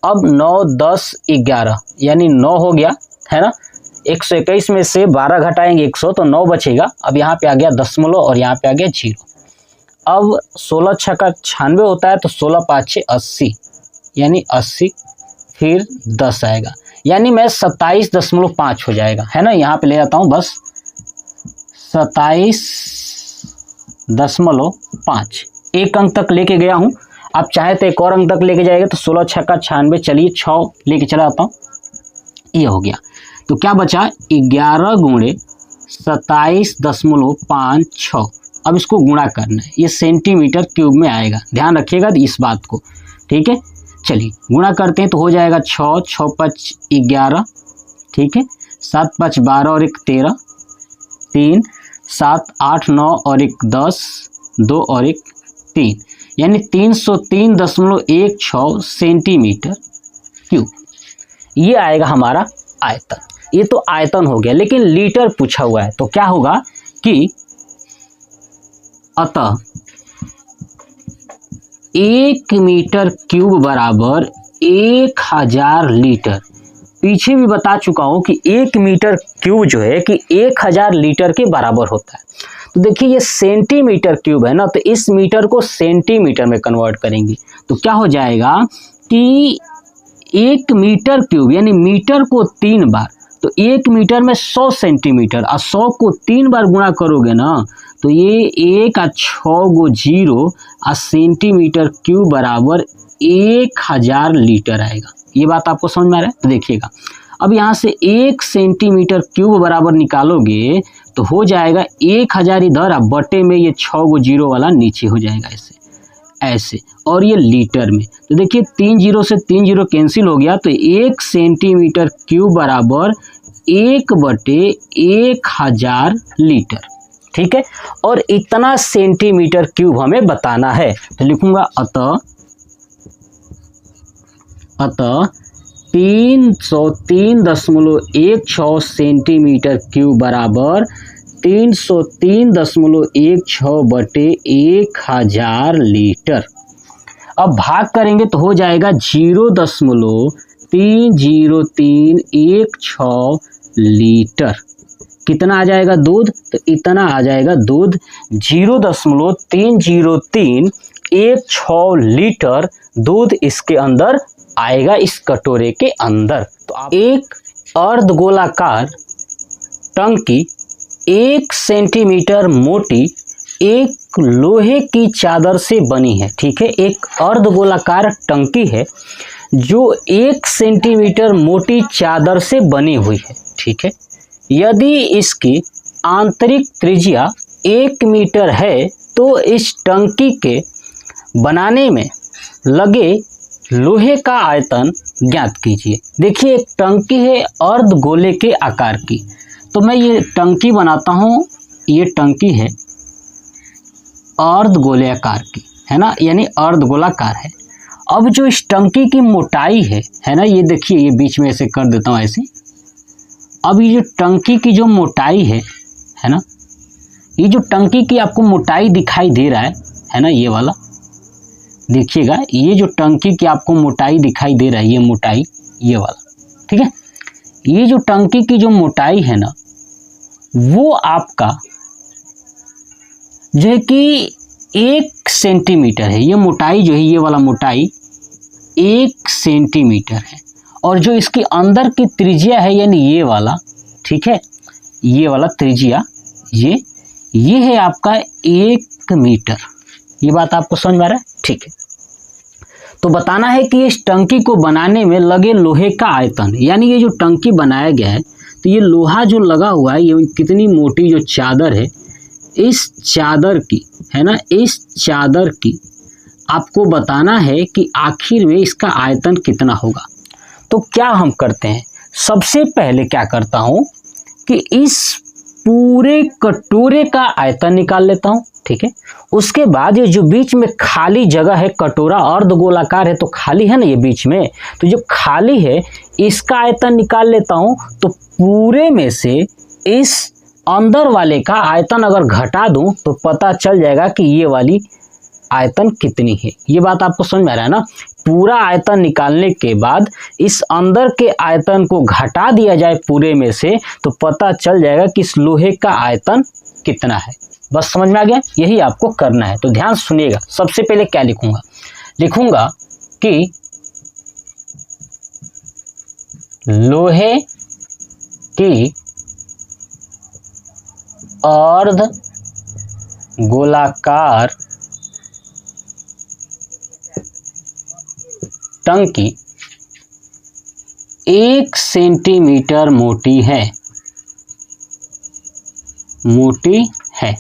अब 9 10 11 यानी 9 हो गया, है ना। 121 में से 12 घटाएंगे 100, तो 9 बचेगा। अब यहाँ पे आ गया दशमलव और यहाँ पे आ गया 0। अब 16 छक्का 96 होता है, तो 16 5 6 80, यानी 80, फिर 10 आएगा, यानी मैं 27.5 हो जाएगा, है ना। यहाँ पे ले जाता हूँ बस 27.5, एक अंक तक लेके गया हूँ। आप चाहे तो एक और अंक तक लेके जाएगा, तो 16 छक्का 96, चलिए 6 लेके चला आता हूँ, ये हो गया। तो क्या बचा? 11 गुणे 27.56। अब इसको गुणा करना है, ये सेंटीमीटर क्यूब में आएगा, ध्यान रखिएगा इस बात को, ठीक है। चलिए गुणा करते हैं, तो हो जाएगा 6 6 5 11 ठीक है, 7 5 12 और 1 13, 3 7 8 9 और 1 10, 2 और 1 3, यानी 303.16 सेंटीमीटर क्यूब। ये आएगा हमारा आयतन। ये तो आयतन हो गया, लेकिन लीटर पूछा हुआ है तो क्या होगा कि अतः 1 मीटर क्यूब बराबर 1000 लीटर। पीछे भी बता चुका हूं कि 1 मीटर क्यूब जो है कि 1000 लीटर के बराबर होता है। तो देखिए ये सेंटीमीटर क्यूब है ना, तो इस मीटर को सेंटीमीटर में कन्वर्ट करेंगे तो क्या हो जाएगा कि 1 मीटर क्यूब यानी मीटर को 3 बार, तो 1 मीटर में 100 सेंटीमीटर और 100 को 3 बार गुणा करोगे ना तो ये 1 और 6 गो 0 और सेंटीमीटर क्यूब बराबर 1000 लीटर आएगा। ये बात आपको समझ में आ रहा है? तो देखिएगा अब यहाँ से 1 सेंटीमीटर क्यूब बराबर निकालोगे तो हो जाएगा 1000 इधर और बटे में ये 6 गो 0 वाला नीचे हो जाएगा ऐसे, और ये लीटर में। तो देखिए 3 0 से 3 0 कैंसिल हो गया, तो 1 सेंटीमीटर क्यूब बराबर 1/1000 लीटर। ठीक है, और इतना सेंटीमीटर क्यूब हमें बताना है तो लिखूंगा अतः 303.16 सेंटीमीटर क्यूब बराबर 303.16 बटे 1000 लीटर। अब भाग करेंगे तो हो जाएगा 0.30316 लीटर। कितना आ जाएगा दूध? तो इतना आ जाएगा दूध 0.30316 लीटर दूध इसके अंदर आएगा, इस कटोरे के अंदर। तो आप एक अर्धगोलाकार टंकी 1 सेंटीमीटर मोटी एक लोहे की चादर से बनी है। ठीक है, एक अर्धगोलाकार टंकी है जो 1 सेंटीमीटर मोटी चादर से बनी हुई है। ठीक है, यदि इसकी आंतरिक त्रिज्या 1 मीटर है तो इस टंकी के बनाने में लगे लोहे का आयतन ज्ञात कीजिए। देखिए एक टंकी है अर्धगोले के आकार की, तो मैं ये टंकी बनाता हूँ। ये टंकी है अर्धगोले आकार की, है ना, यानी अर्धगोलाकार है। अब जो इस टंकी की मोटाई है ना, ये देखिए ये बीच में ऐसे कर देता हूँ ऐसे। अब ये जो टंकी की जो मोटाई है ना, ये जो टंकी की आपको मोटाई दिखाई दे रहा है ना, ये वाला देखिएगा, ये जो टंकी की आपको मोटाई दिखाई दे रहा है, ये मोटाई ये वाला। ठीक है, ये जो टंकी की जो मोटाई है ना, वो आपका जो है कि 1 सेंटीमीटर है। ये मोटाई जो है, ये वाला मोटाई 1 सेंटीमीटर है, और जो इसके अंदर की त्रिज्या है यानी ये वाला, ठीक है, ये वाला त्रिज्या ये है आपका 1 मीटर। ये बात आपको समझ में आ रहा है? ठीक है, तो बताना है कि इस टंकी को बनाने में लगे लोहे का आयतन, यानी ये जो टंकी बनाया गया है तो ये लोहा जो लगा हुआ है, ये कितनी मोटी जो चादर है, इस चादर की, है ना, इस चादर की आपको बताना है कि आखिर में इसका आयतन कितना होगा। तो क्या हम करते हैं, सबसे पहले क्या करता हूं कि इस पूरे कटोरे का आयतन निकाल लेता हूं। ठीक है, उसके बाद ये जो बीच में खाली जगह है, कटोरा अर्धगोलाकार है तो खाली है ना ये बीच में, तो जो खाली है इसका आयतन निकाल लेता हूं। तो पूरे में से इस अंदर वाले का आयतन अगर घटा दूं तो पता चल जाएगा कि ये वाली आयतन कितनी है। ये बात आपको समझ में आ रहा है ना? पूरा आयतन निकालने के बाद इस अंदर के आयतन को घटा दिया जाए पूरे में से, तो पता चल जाएगा कि इस लोहे का आयतन कितना है। बस समझ में आ गया? यही आपको करना है। तो ध्यान सुनिएगा, सबसे पहले क्या लिखूंगा, लिखूंगा कि लोहे की अर्ध गोलाकार टंकी 1 सेंटीमीटर मोटी है,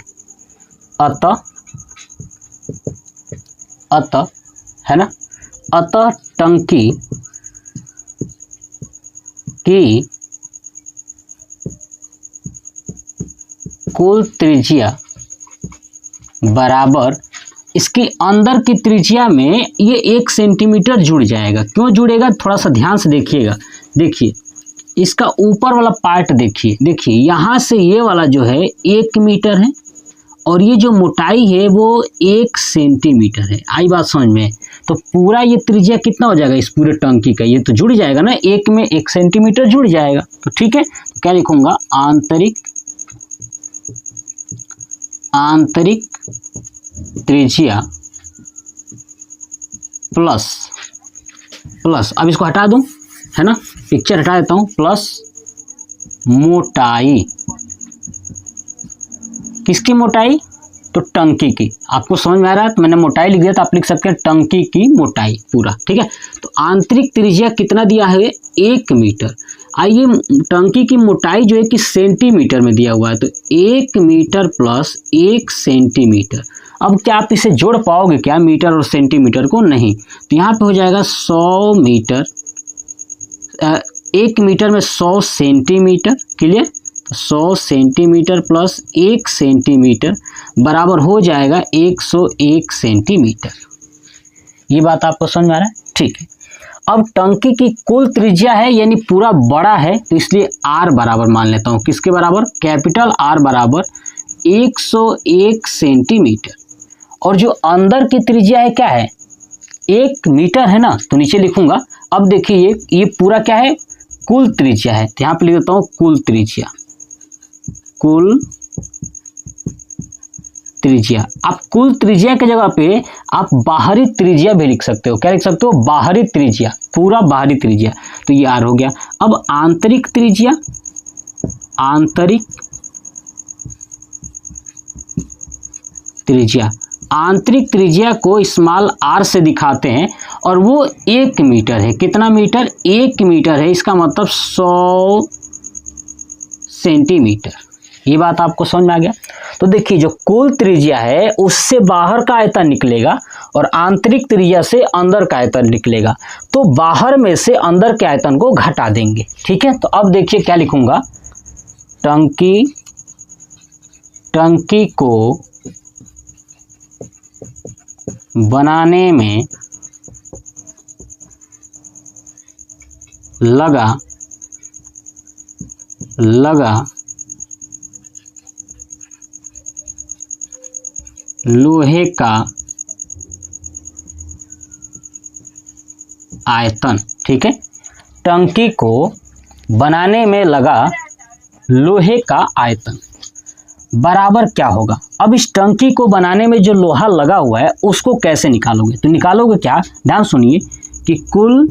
अतः है ना, अतः टंकी की कुल त्रिज्या बराबर इसके अंदर की त्रिज्या में ये 1 सेंटीमीटर जुड़ जाएगा। क्यों जुड़ेगा, थोड़ा सा ध्यान से देखिएगा। देखिए इसका ऊपर वाला पार्ट देखिए यहाँ से ये वाला जो है 1 मीटर है और ये जो मोटाई है वो 1 सेंटीमीटर है। आई बात समझ में? तो पूरा ये त्रिज्या कितना हो जाएगा इस पूरे टंकी का, ये तो जुड़ जाएगा ना, 1 में 1 सेंटीमीटर जुड़ जाएगा। तो ठीक है, तो क्या लिखूंगा, आंतरिक त्रिज्या प्लस अब इसको हटा दूं, है ना, पिक्चर हटा देता हूं, प्लस मोटाई। किसकी मोटाई, तो टंकी की। आपको समझ में आ रहा है, तो मैंने मोटाई लिख दिया, तो आप लिख सकते हैं टंकी की मोटाई पूरा। ठीक है, तो आंतरिक त्रिज्या कितना दिया है, 1 मीटर। आइए टंकी की मोटाई जो है कि सेंटीमीटर में दिया हुआ है, तो 1 मीटर प्लस 1 सेंटीमीटर। अब क्या आप इसे जोड़ पाओगे क्या, मीटर और सेंटीमीटर को? नहीं। तो यहाँ पे हो जाएगा 100 मीटर, 1 मीटर में 100 centimetre. Clear, 100 centimetre plus 1 centimetre बराबर हो जाएगा 101 सेंटीमीटर। ये बात आपको समझ में आ रहा है? ठीक है। अब टंकी की कुल त्रिज्या है यानी पूरा बड़ा है, तो इसलिए R बराबर मान लेता हूँ। किसके बराबर, कैपिटल R बराबर 101 सेंटीमीटर। और जो अंदर की त्रिज्या है क्या है, 1 मीटर है ना, तो नीचे लिखूंगा। अब देखिए ये पूरा क्या है, कुल त्रिज्या है, तो यहाँ पे लिख देता हूँ कुल त्रिज्या। आप कुल त्रिज्या की जगह पे आप बाहरी त्रिज्या भी लिख सकते हो। क्या लिख सकते हो, बाहरी त्रिज्या, पूरा बाहरी त्रिज्या। तो ये R हो गया। अब आंतरिक त्रिज्या, आंतरिक त्रिज्या को स्मॉल r से दिखाते हैं और वो 1 मीटर है। कितना मीटर, 1 मीटर है, इसका मतलब 100 सेंटीमीटर। ये बात आपको समझ में आ गया? तो देखिए जो कुल त्रिज्या है उससे बाहर का आयतन निकलेगा और आंतरिक त्रिज्या से अंदर का आयतन निकलेगा, तो बाहर में से अंदर के आयतन को घटा देंगे। ठीक है, तो अब देखिए क्या लिखूंगा, टंकी को बनाने में लगा लोहे का आयतन। ठीक है, टंकी को बनाने में लगा लोहे का आयतन बराबर क्या होगा। अब इस टंकी को बनाने में जो लोहा लगा हुआ है उसको कैसे निकालोगे, तो निकालोगे क्या, ध्यान सुनिए कि कुल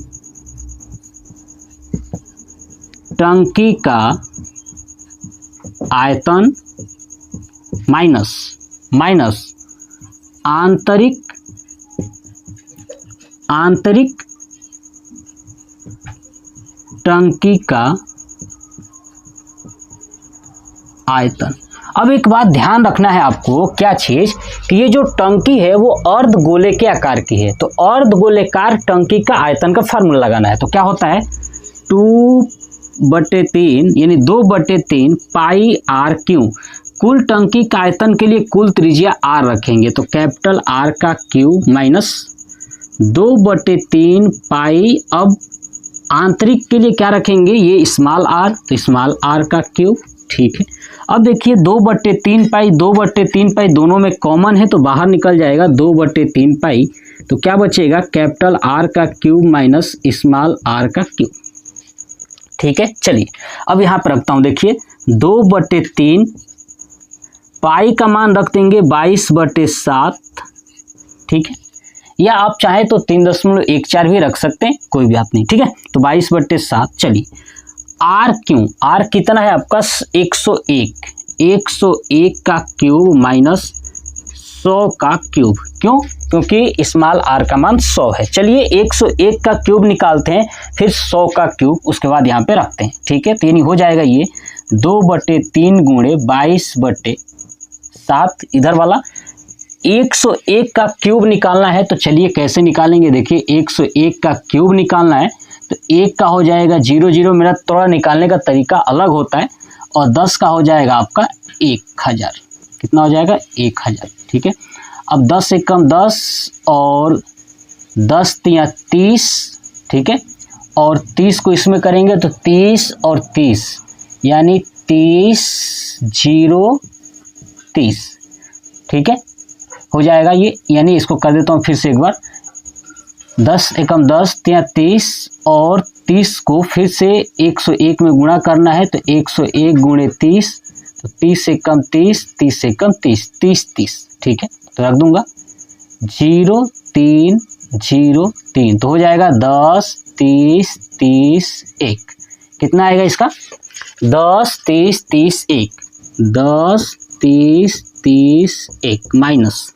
टंकी का आयतन माइनस आंतरिक टंकी का आयतन। अब एक बात ध्यान रखना है आपको, क्या चीज, कि ये जो टंकी है वो अर्धगोले के आकार की है, तो अर्धगोलेकार टंकी का आयतन का फार्मूला लगाना है। तो क्या होता है, 2/3 यानी 2/3 पाई R क्यू। कुल टंकी का आयतन के लिए कुल त्रिज्या R रखेंगे, तो कैपिटल R का क्यूब माइनस 2/3 पाई। अब आंतरिक के लिए क्या रखेंगे, ये स्मॉल r, तो स्मॉल r का क्यूब। ठीक है, अब देखिए 2/3 पाई 2/3 पाई दोनों में कॉमन है तो बाहर निकल जाएगा 2/3 पाई, तो क्या बचेगा, कैपिटल R का क्यूब माइनस स्मॉल r का क्यूब। ठीक है, चलिए अब यहाँ पर रखता हूँ। देखिए 2/3 पाई का मान रख देंगे 22/7। ठीक है, या आप चाहे तो 3.14 भी रख सकते हैं, कोई बात नहीं। ठीक है, तो 22/7। चलिए R क्यों, R कितना है आपका 101 का क्यूब माइनस 100 का क्यूब। क्यों, क्योंकि स्मॉल r का मान 100 है। चलिए 101 का क्यूब निकालते हैं, फिर 100 का क्यूब उसके बाद यहाँ पे रखते हैं। ठीक है, तो यानी हो जाएगा ये 2/3 गुणे 22/7, इधर वाला 101 का क्यूब निकालना है। तो चलिए कैसे निकालेंगे, देखिए 101 का क्यूब निकालना है तो 1 का हो जाएगा 0 0। मेरा थोड़ा निकालने का तरीका अलग होता है और 10 का हो जाएगा आपका 1000। कितना हो जाएगा 1000, ठीक है। अब 10 से कम 10 और 10 तिया 30, ठीक है। और 30 को इसमें करेंगे तो 30 और 30 यानी 30 0 30, ठीक है, हो जाएगा ये। यानी इसको कर देता हूँ फिर से एक बार, 10 एकम 10 तिया 30 और 30 को फिर से 101 में गुणा करना है तो 101 गुणे 30, तो 30 से कम 30, 30 से कम 30, 30 30, ठीक है। तो रख दूंगा 0 3 0 3, तो हो जाएगा 10 30 30 1। कितना आएगा इसका 10 30 30 1, 10 30 30 1 माइनस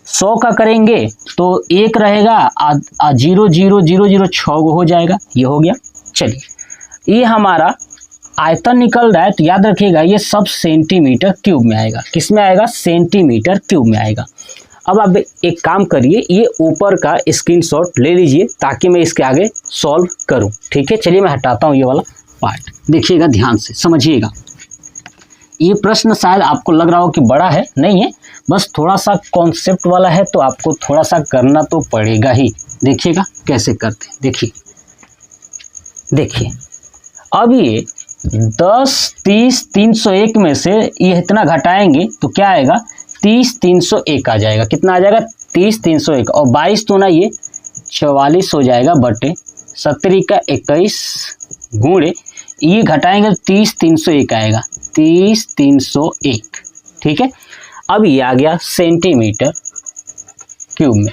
100 का करेंगे तो 1 रहेगा, 0 0 0 0 6 हो जाएगा, ये हो गया। चलिए ये हमारा आयतन निकल रहा है, तो याद रखिएगा ये सब सेंटीमीटर क्यूब में आएगा। किस में आएगा सेंटीमीटर क्यूब में आएगा। अब आप एक काम करिए, ये ऊपर का स्क्रीनशॉट ले लीजिए ताकि मैं इसके आगे सॉल्व करूं, ठीक है। चलिए मैं हटाता हूं ये वाला पार्ट, देखिएगा ध्यान से समझिएगा। ये प्रश्न शायद आपको लग रहा हो कि बड़ा है, नहीं है, बस थोड़ा सा कॉन्सेप्ट वाला है तो आपको थोड़ा सा करना तो पड़ेगा ही। देखिएगा कैसे करते हैं, देखिए अब ये 10 30 301 में से ये इतना घटाएंगे तो क्या आएगा 30 301 आ जाएगा। कितना आ जाएगा 30 301 और 22 तो ना ये 44 हो जाएगा बटे 70 का 21 गुणे ये घटाएंगे तो 30 301 आएगा, 30 301, ठीक है। अब ये आ गया सेंटीमीटर क्यूब में।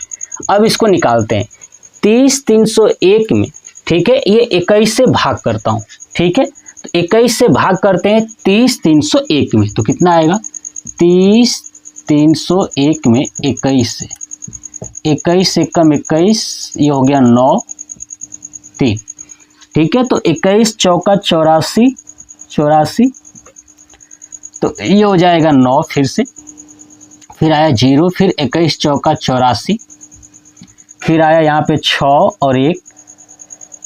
अब इसको निकालते हैं 30 301 में, ठीक है, ये 21 से भाग करता हूँ, ठीक है। तो 21 से भाग करते हैं 30 301 में, तो कितना आएगा 30 301 में 21 से, 21 से कम 21, ये हो गया 9 3, ठीक है। तो 21 चौका 84 84, तो ये हो जाएगा 9, फिर आया 0, फिर 21 चौका 84, फिर आया यहाँ पे 6 और 1,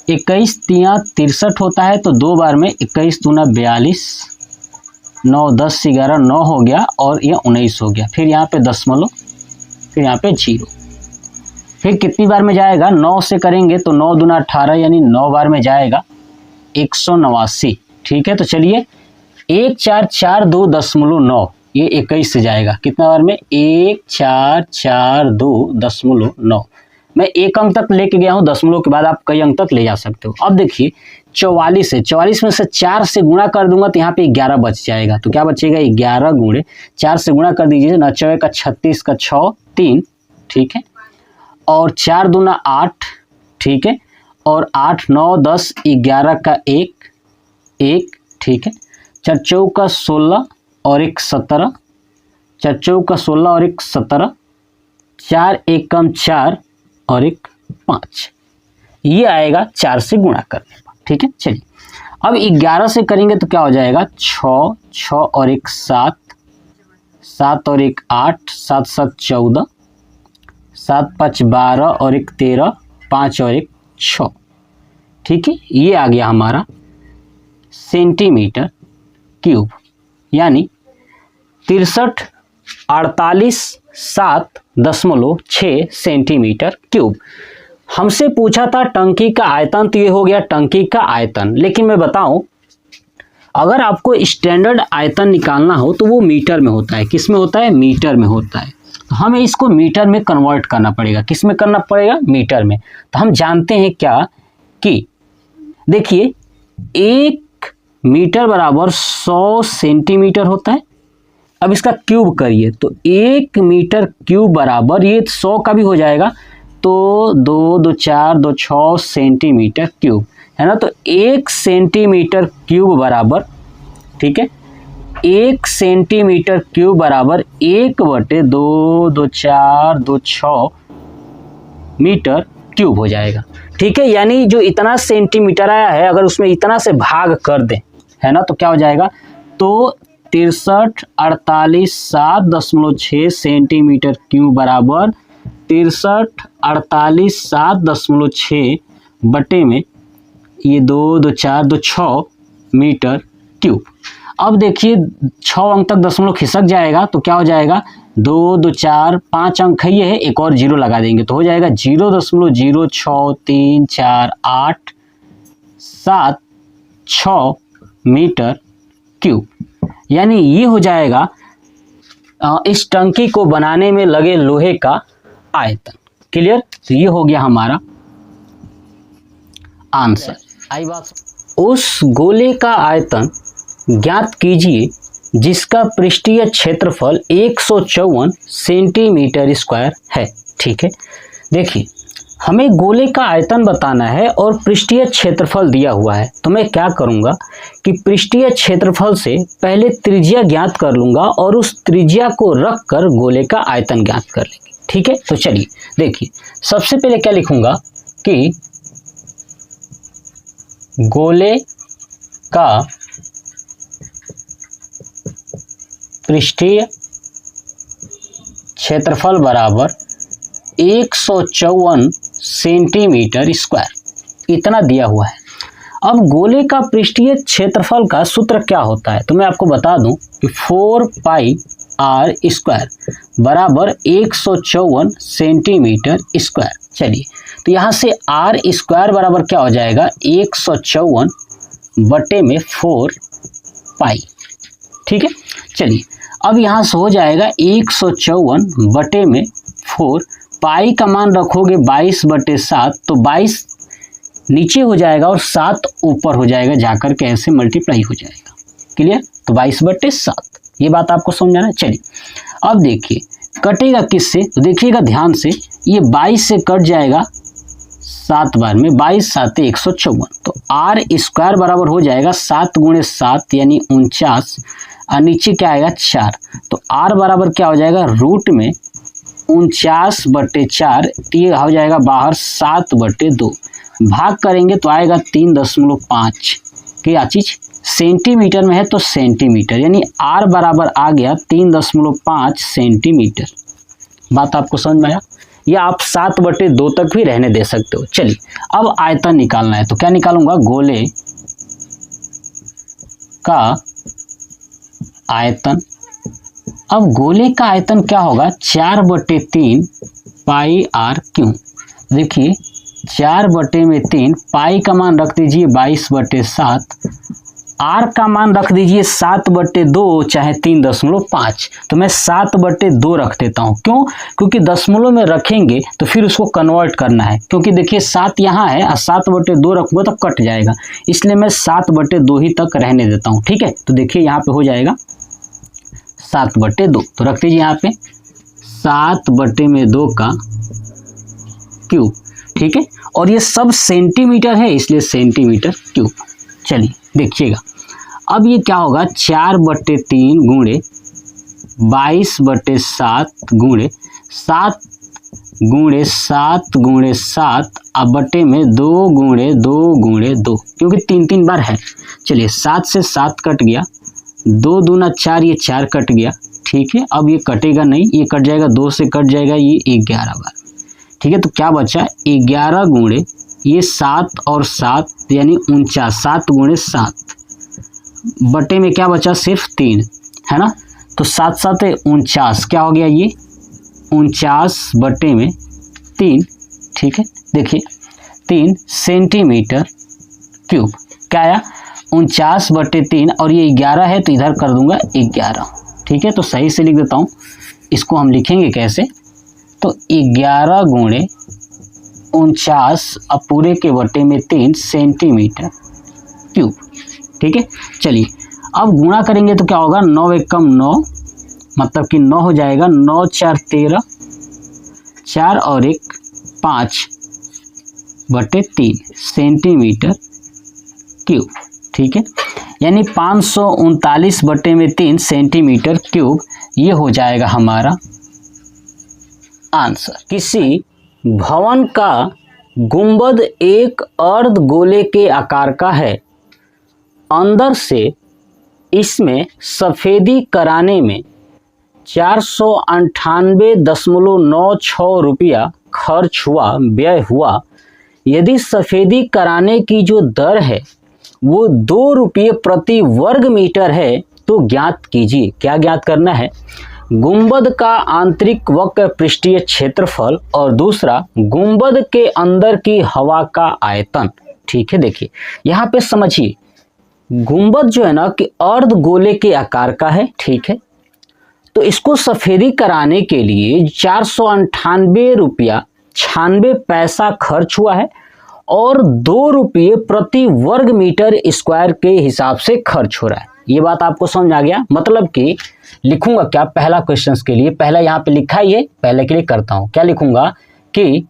21 तिया 63 होता है तो 2 बार में 21 दूना 42, 9 10 11 9 हो गया और ये 19 हो गया। फिर यहाँ पे दशमलव, फिर यहाँ पे 0, फिर कितनी बार में जाएगा 9 से करेंगे तो 9 दूना 18 यानी 9 बार में जाएगा 189, ठीक है। तो चलिए 1442.9 ये 21 से जाएगा, कितना बार में 1442.9। मैं एक अंक तक लेके गया हूँ, दशमलव के बाद आप कई अंक तक ले जा सकते हो। अब देखिए 44 है, 44 में से 4 से गुणा कर दूंगा तो यहाँ पे 11 बच जाएगा, तो क्या बचेगा 11 गुणे 4 से गुणा कर दीजिए, 9 का 36 का 6 3, ठीक है, और 4 दूना 8, ठीक है, और 8 9 10 11 का 1 1, ठीक है, 4 चौका 16 और 1 17, 4 चौका 16 और 1 17, 4 एकम 4 और 1 5, ये आएगा 4 से गुणा करने पर, ठीक है। चलिए अब 11 से करेंगे तो क्या हो जाएगा 6 6 और 1 7, 7 और 1 8, 7 7 14, 7 5 12 और 1 13, 5 और 1 6, ठीक है। ये आ गया हमारा सेंटीमीटर क्यूब, यानी 63,48,7.6 सेंटीमीटर क्यूब। हमसे पूछा था टंकी का आयतन, तो ये हो गया टंकी का आयतन। लेकिन मैं बताऊं, अगर आपको स्टैंडर्ड आयतन निकालना हो तो वो मीटर में होता है। किस में होता है? मीटर में होता है। तो हमें इसको मीटर में कन्वर्ट करना पड़ेगा। किस में करना पड़ेगा? मीटर में। तो हम जानते हैं क्या कि देखिए 1 मीटर बराबर 100 सेंटीमीटर होता है। अब इसका क्यूब करिए तो 1 मीटर क्यूब बराबर, ये 100 का भी हो जाएगा तो 2 2 4 2 6 सेंटीमीटर क्यूब है ना। तो 1 सेंटीमीटर क्यूब बराबर, ठीक है, 1 सेंटीमीटर क्यूब बराबर 1/2 2 4 2 6 मीटर क्यूब हो जाएगा। ठीक है, यानी जो इतना सेंटीमीटर आया है अगर उसमें इतना से भाग कर दें, है ना, तो क्या हो जाएगा? तो 63,48,7.6 सेंटीमीटर क्यूब बराबर 63,48,7.6 बटे में ये 2 2 4 2 6 मीटर क्यूब। अब देखिए 6 अंक तक दशमलव खिसक जाएगा तो क्या हो जाएगा, 2 2 4 5 अंक है, ये है, एक और जीरो लगा देंगे तो हो जाएगा 0.0634876 मीटर क्यूब। यानी ये हो जाएगा इस टंकी को बनाने में लगे लोहे का आयतन। क्लियर? तो ये हो गया हमारा आंसर। आई बात, उस गोले का आयतन ज्ञात कीजिए जिसका पृष्ठीय क्षेत्रफल 154 सेंटीमीटर स्क्वायर है। ठीक है, देखिए हमें गोले का आयतन बताना है और पृष्ठीय क्षेत्रफल दिया हुआ है, तो मैं क्या करूंगा कि पृष्ठीय क्षेत्रफल से पहले त्रिज्या ज्ञात कर लूंगा और उस त्रिज्या को रखकर गोले का आयतन ज्ञात कर लेंगे। ठीक है, तो चलिए देखिए, सबसे पहले क्या लिखूंगा कि गोले का पृष्ठीय क्षेत्रफल बराबर 154 सेंटीमीटर स्क्वायर, इतना दिया हुआ है। अब गोले का पृष्ठीय क्षेत्रफल का सूत्र क्या होता है, तो मैं आपको बता दूं कि 4 पाई आर स्क्वायर बराबर 154 सेंटीमीटर स्क्वायर। चलिए, तो यहाँ से आर स्क्वायर बराबर क्या हो जाएगा, 154 बटे में 4 पाई। ठीक है, चलिए अब यहाँ से हो जाएगा 154 बटे में 4, पाई का मान रखोगे 22/7, तो 22 नीचे हो जाएगा और 7 ऊपर हो जाएगा, जाकर के ऐसे मल्टीप्लाई हो जाएगा। क्लियर? तो 22/7, ये बात आपको समझ आना है। चलिए अब देखिए कटेगा किससे, तो देखिएगा ध्यान से, ये 22 से कट जाएगा 7 बार में, 22 7 154, तो आर स्क्वायर बराबर हो जाएगा 7 × 7 यानी 49, और नीचे क्या आएगा 4, तो आर बराबर क्या हो जाएगा, रूट में 49/4, ये हो जाएगा बाहर 7/2, भाग करेंगे तो आएगा 3.5, क्या चीज सेंटीमीटर में है तो सेंटीमीटर, यानी आर बराबर आ गया 3.5 सेंटीमीटर। बात आपको समझ में आया? या आप 7/2 तक भी रहने दे सकते हो। चलिए अब आयतन निकालना है, तो क्या निकालूंगा, गोले का आयतन। अब गोले का आयतन क्या होगा, 4/3 पाई आर क्यूब। देखिए 4/3, पाई का मान रख दीजिए 22/7, आर का मान रख दीजिए 7/2 चाहे 3.5, तो मैं 7/2 रख देता हूँ। क्यों? क्योंकि दशमलव में रखेंगे तो फिर उसको कन्वर्ट करना है, क्योंकि देखिए 7 यहाँ है और 7/2 रखूँगा तो कट जाएगा, इसलिए मैं 7/2 ही तक रहने देता हूँ। ठीक है, तो देखिए यहाँ पे हो जाएगा 7/2, तो रख दीजिए यहाँ पे 7/2 का क्यूब। ठीक है, और ये सब सेंटीमीटर है इसलिए सेंटीमीटर क्यूब। चलिए देखिएगा अब ये क्या होगा, 4/3 गुणे 22/7 गुणे 7 गुणे 7 गुणे 7 अब बटे में 2 गुणे 2 गुणे 2, क्योंकि 3 बार है। चलिए 7 से 7 कट गया, 2 दूना 4, ये 4 कट गया। ठीक है, अब ये कटेगा नहीं, ये कट जाएगा, 2 से कट जाएगा, ये 11 बार। ठीक है, तो क्या बचा, 11 गुणे ये 7 और 7 यानी 49, 7 गुणे 7 बटे में क्या बचा, सिर्फ 3 है ना, तो 7 7 49, क्या हो गया ये 49 बटे में 3। ठीक है, देखिए 3 सेंटीमीटर क्यूब, क्या आया 49/3, और ये 11 है तो इधर कर दूंगा 11। ठीक है, तो सही से लिख देता हूँ, इसको हम लिखेंगे कैसे, तो 11 गुणे 49 अब पूरे के बटे में 3 सेंटीमीटर क्यूब। ठीक है, चलिए अब गुणा करेंगे तो क्या होगा, 9 एकम 9, मतलब कि 9 हो जाएगा, 9 4 13, 4 और 1 5/3 सेंटीमीटर क्यूब। ठीक है, यानी 539/3 सेंटीमीटर क्यूब, ये हो जाएगा हमारा आंसर। किसी भवन का गुंबद एक अर्ध गोले के आकार का है, अंदर से इसमें सफ़ेदी कराने में 498.96 रुपया खर्च हुआ, व्यय हुआ। यदि सफ़ेदी कराने की जो दर है वो 2 रुपये प्रति वर्ग मीटर है तो ज्ञात कीजिए। क्या ज्ञात करना है? गुंबद का आंतरिक वक्र पृष्ठीय क्षेत्रफल और दूसरा गुंबद के अंदर की हवा का आयतन। ठीक है, देखिए यहाँ पे समझिए, गुंबद जो है ना कि अर्ध गोले के आकार का है। ठीक है, तो इसको सफेदी कराने के लिए 498 रुपया 96 पैसा खर्च हुआ है और 2 रुपये प्रति वर्ग मीटर स्क्वायर के हिसाब से खर्च हो रहा है। ये बात आपको समझ आ गया? मतलब कि लिखूंगा क्या पहला क्वेश्चन के लिए, पहला यहाँ पे लिखा ही है, पहले के लिए करता हूं। क्या लिखूंगा कि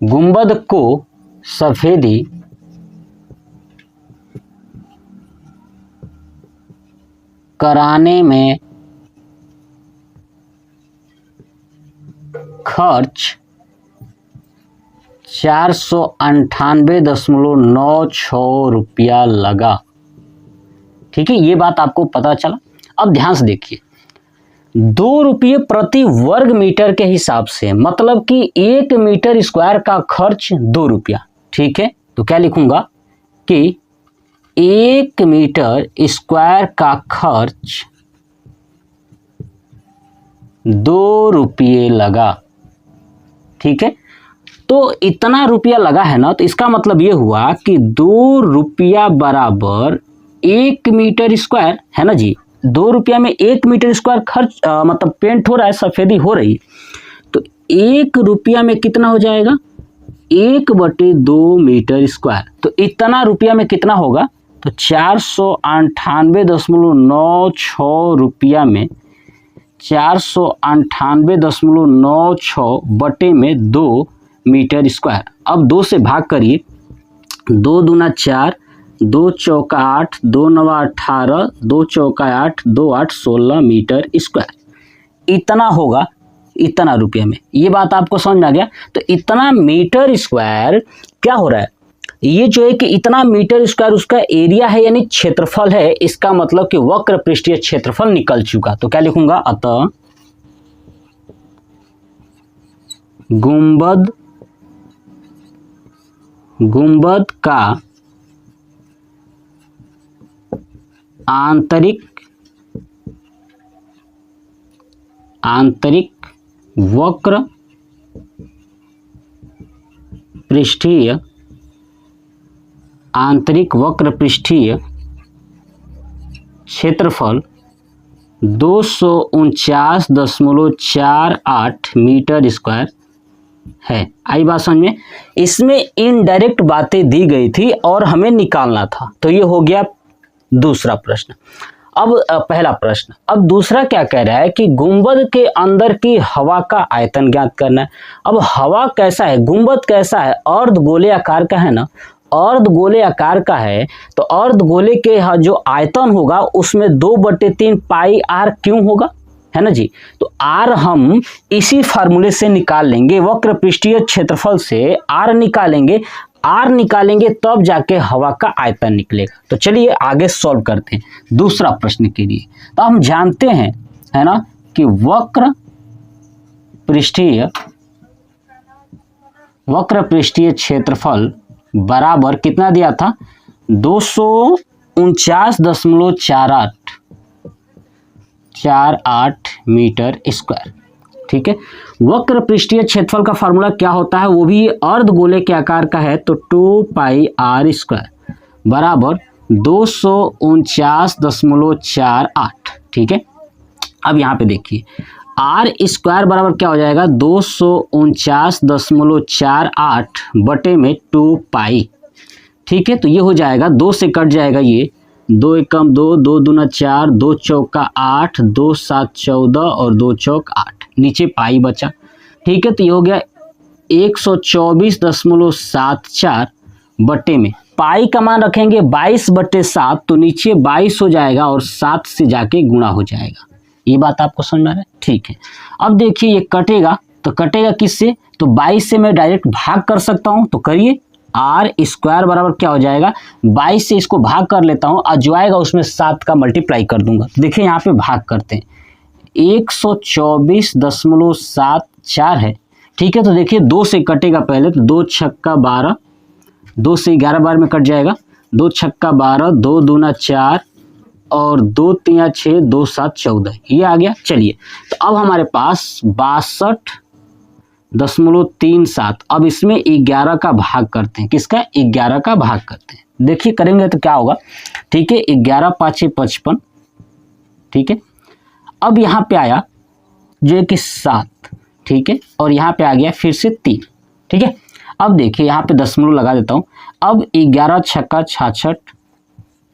गुंबद को सफेदी कराने में खर्च 498.96 रुपया लगा। ठीक है, ये बात आपको पता चला। अब ध्यान से देखिए, 2 रुपये प्रति वर्ग मीटर के हिसाब से, मतलब कि 1 मीटर स्क्वायर का खर्च 2 रुपया। ठीक है, तो क्या लिखूंगा कि 1 मीटर स्क्वायर का खर्च 2 रुपये लगा। ठीक है, तो इतना रुपया लगा है ना, तो इसका मतलब ये हुआ कि 2 रुपया बराबर 1 मीटर स्क्वायर है ना जी। 2 रुपया में 1 मीटर स्क्वायर खर्च मतलब पेंट हो रहा है, सफेदी हो रही है, तो 1 रुपया में कितना हो जाएगा? 1/2 मीटर स्क्वायर। तो इतना रुपया में कितना होगा? तो 498.96 रुपया में 498.96 बटे में 2 मीटर स्क्वायर। अब 2 से भाग करिए, 2 दूना 4, 2 चौका 8, 2 नवा 18, 2 चौका 8, 2 8 16 मीटर स्क्वायर। इतना होगा, इतना रुपये में। ये बात आपको समझ में आ गया? तो इतना मीटर स्क्वायर क्या हो रहा है? ये जो है कि इतना मीटर स्क्वायर उसका एरिया है, यानी क्षेत्रफल है। इसका मतलब कि वक्र पृष्ठीय क्षेत्रफल निकल चुका। तो क्या लिखूंगा? अतः गुंबद का आंतरिक वक्र पृष्ठीय क्षेत्रफल 249.48 मीटर स्क्वायर है। आई बात समझ में? इसमें इनडायरेक्ट बातें दी गई थी और हमें निकालना था। तो ये हो गया दूसरा प्रश्न। अब पहला प्रश्न। अब दूसरा क्या कह रहा है कि गुंबद के अंदर की हवा का आयतन ज्ञात करना है। अब हवा कैसा है, गुंबद कैसा है? अर्ध गोले आकार का है ना, अर्ध गोले आकार का है, तो अर्ध गोले के जो आयतन होगा उसमें 2/3 पाई आर क्यों होगा, है ना जी। तो आर हम इसी फार्मूले से निकाल लेंगे, वक्र पृष्ठीय क्षेत्रफल से आर निकालेंगे, आर निकालेंगे तब जाके हवा का आयतन निकलेगा। तो चलिए आगे सॉल्व करते हैं दूसरा प्रश्न के लिए। तो हम जानते हैं, है ना, कि वक्र पृष्ठीय क्षेत्रफल बराबर कितना दिया था? 249.48 मीटर स्क्वायर। ठीक है, वक्र पृष्ठीय क्षेत्रफल का फार्मूला क्या होता है? वो भी अर्ध गोले के आकार का है, तो 2 पाई आर स्क्वायर बराबर 249.48। ठीक है, अब यहाँ पे देखिए, आर स्क्वायर बराबर क्या हो जाएगा? 249.48 बटे में 2 पाई। ठीक है, तो ये हो जाएगा, 2 से कट जाएगा ये, 2 एकम 2, 2 दूना 4, 2 चौका 8, 2 7 14 और 2 चौक 8, नीचे पाई बचा। ठीक है, तो ये हो गया 124.74 बटे में पाई का मान रखेंगे 22/7, तो नीचे 22 हो जाएगा और 7 से जाके गुणा हो जाएगा। ये बात आपको समझ में आ रहा है? ठीक है, अब देखिए ये कटेगा, तो कटेगा किससे? तो 22 से मैं डायरेक्ट भाग कर सकता हूं, तो करिए। आर स्क्वायर बराबर क्या हो जाएगा? 22 से इसको भाग कर लेता हूं, और जो आएगा उसमें 7 का मल्टीप्लाई कर दूंगा। तो देखिए यहाँ पे भाग करते हैं, 124.74 है, ठीक है। तो देखिए 2 से कटेगा पहले, तो 2 छक्का 12, 2 से 11 बार में कट जाएगा, 2 छक्का 12, 2 दूना 4 और 2 तिया 6, 2 7 14, ये आ गया। चलिए तो अब हमारे पास 62.37, अब इसमें 11 का भाग करते हैं, किसका? 11 का भाग करते हैं। देखिए करेंगे तो क्या होगा, ठीक है, 11 पाँचे 55, ठीक है। अब यहाँ पे आया जो कि 7, ठीक है, और यहाँ पे आ गया फिर से 3, ठीक है। अब देखिए यहाँ पे दशमलव लगा देता हूँ। अब 11 छक्का 66,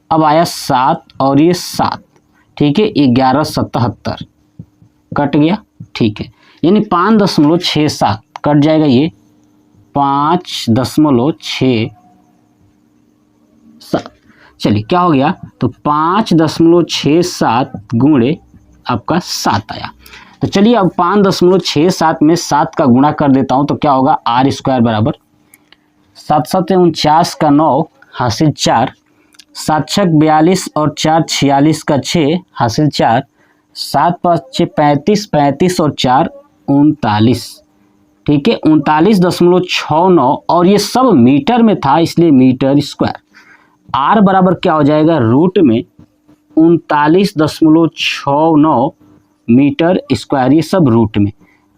अब आया 7 और ये 7, ठीक है, 11.77 कट गया, ठीक है, यानी 5.67 कट जाएगा, ये 5.67। चलिए क्या हो गया, तो 5.67 गुणे आपका 7 आया। तो चलिए अब 5.67 में 7 का गुणा कर देता हूं, तो क्या होगा, आर स्क्वायर बराबर 7 7 49 का 9 हासिल 4, 7 छक 42 और 4 46 का 6 हासिल 4, 7 5 6 35, 35 और 4 39, ठीक है, 39.69, और ये सब मीटर में था इसलिए मीटर स्क्वायर। आर बराबर क्या हो जाएगा, रूट में 39.69 मीटर स्क्वायर, ये सब रूट में,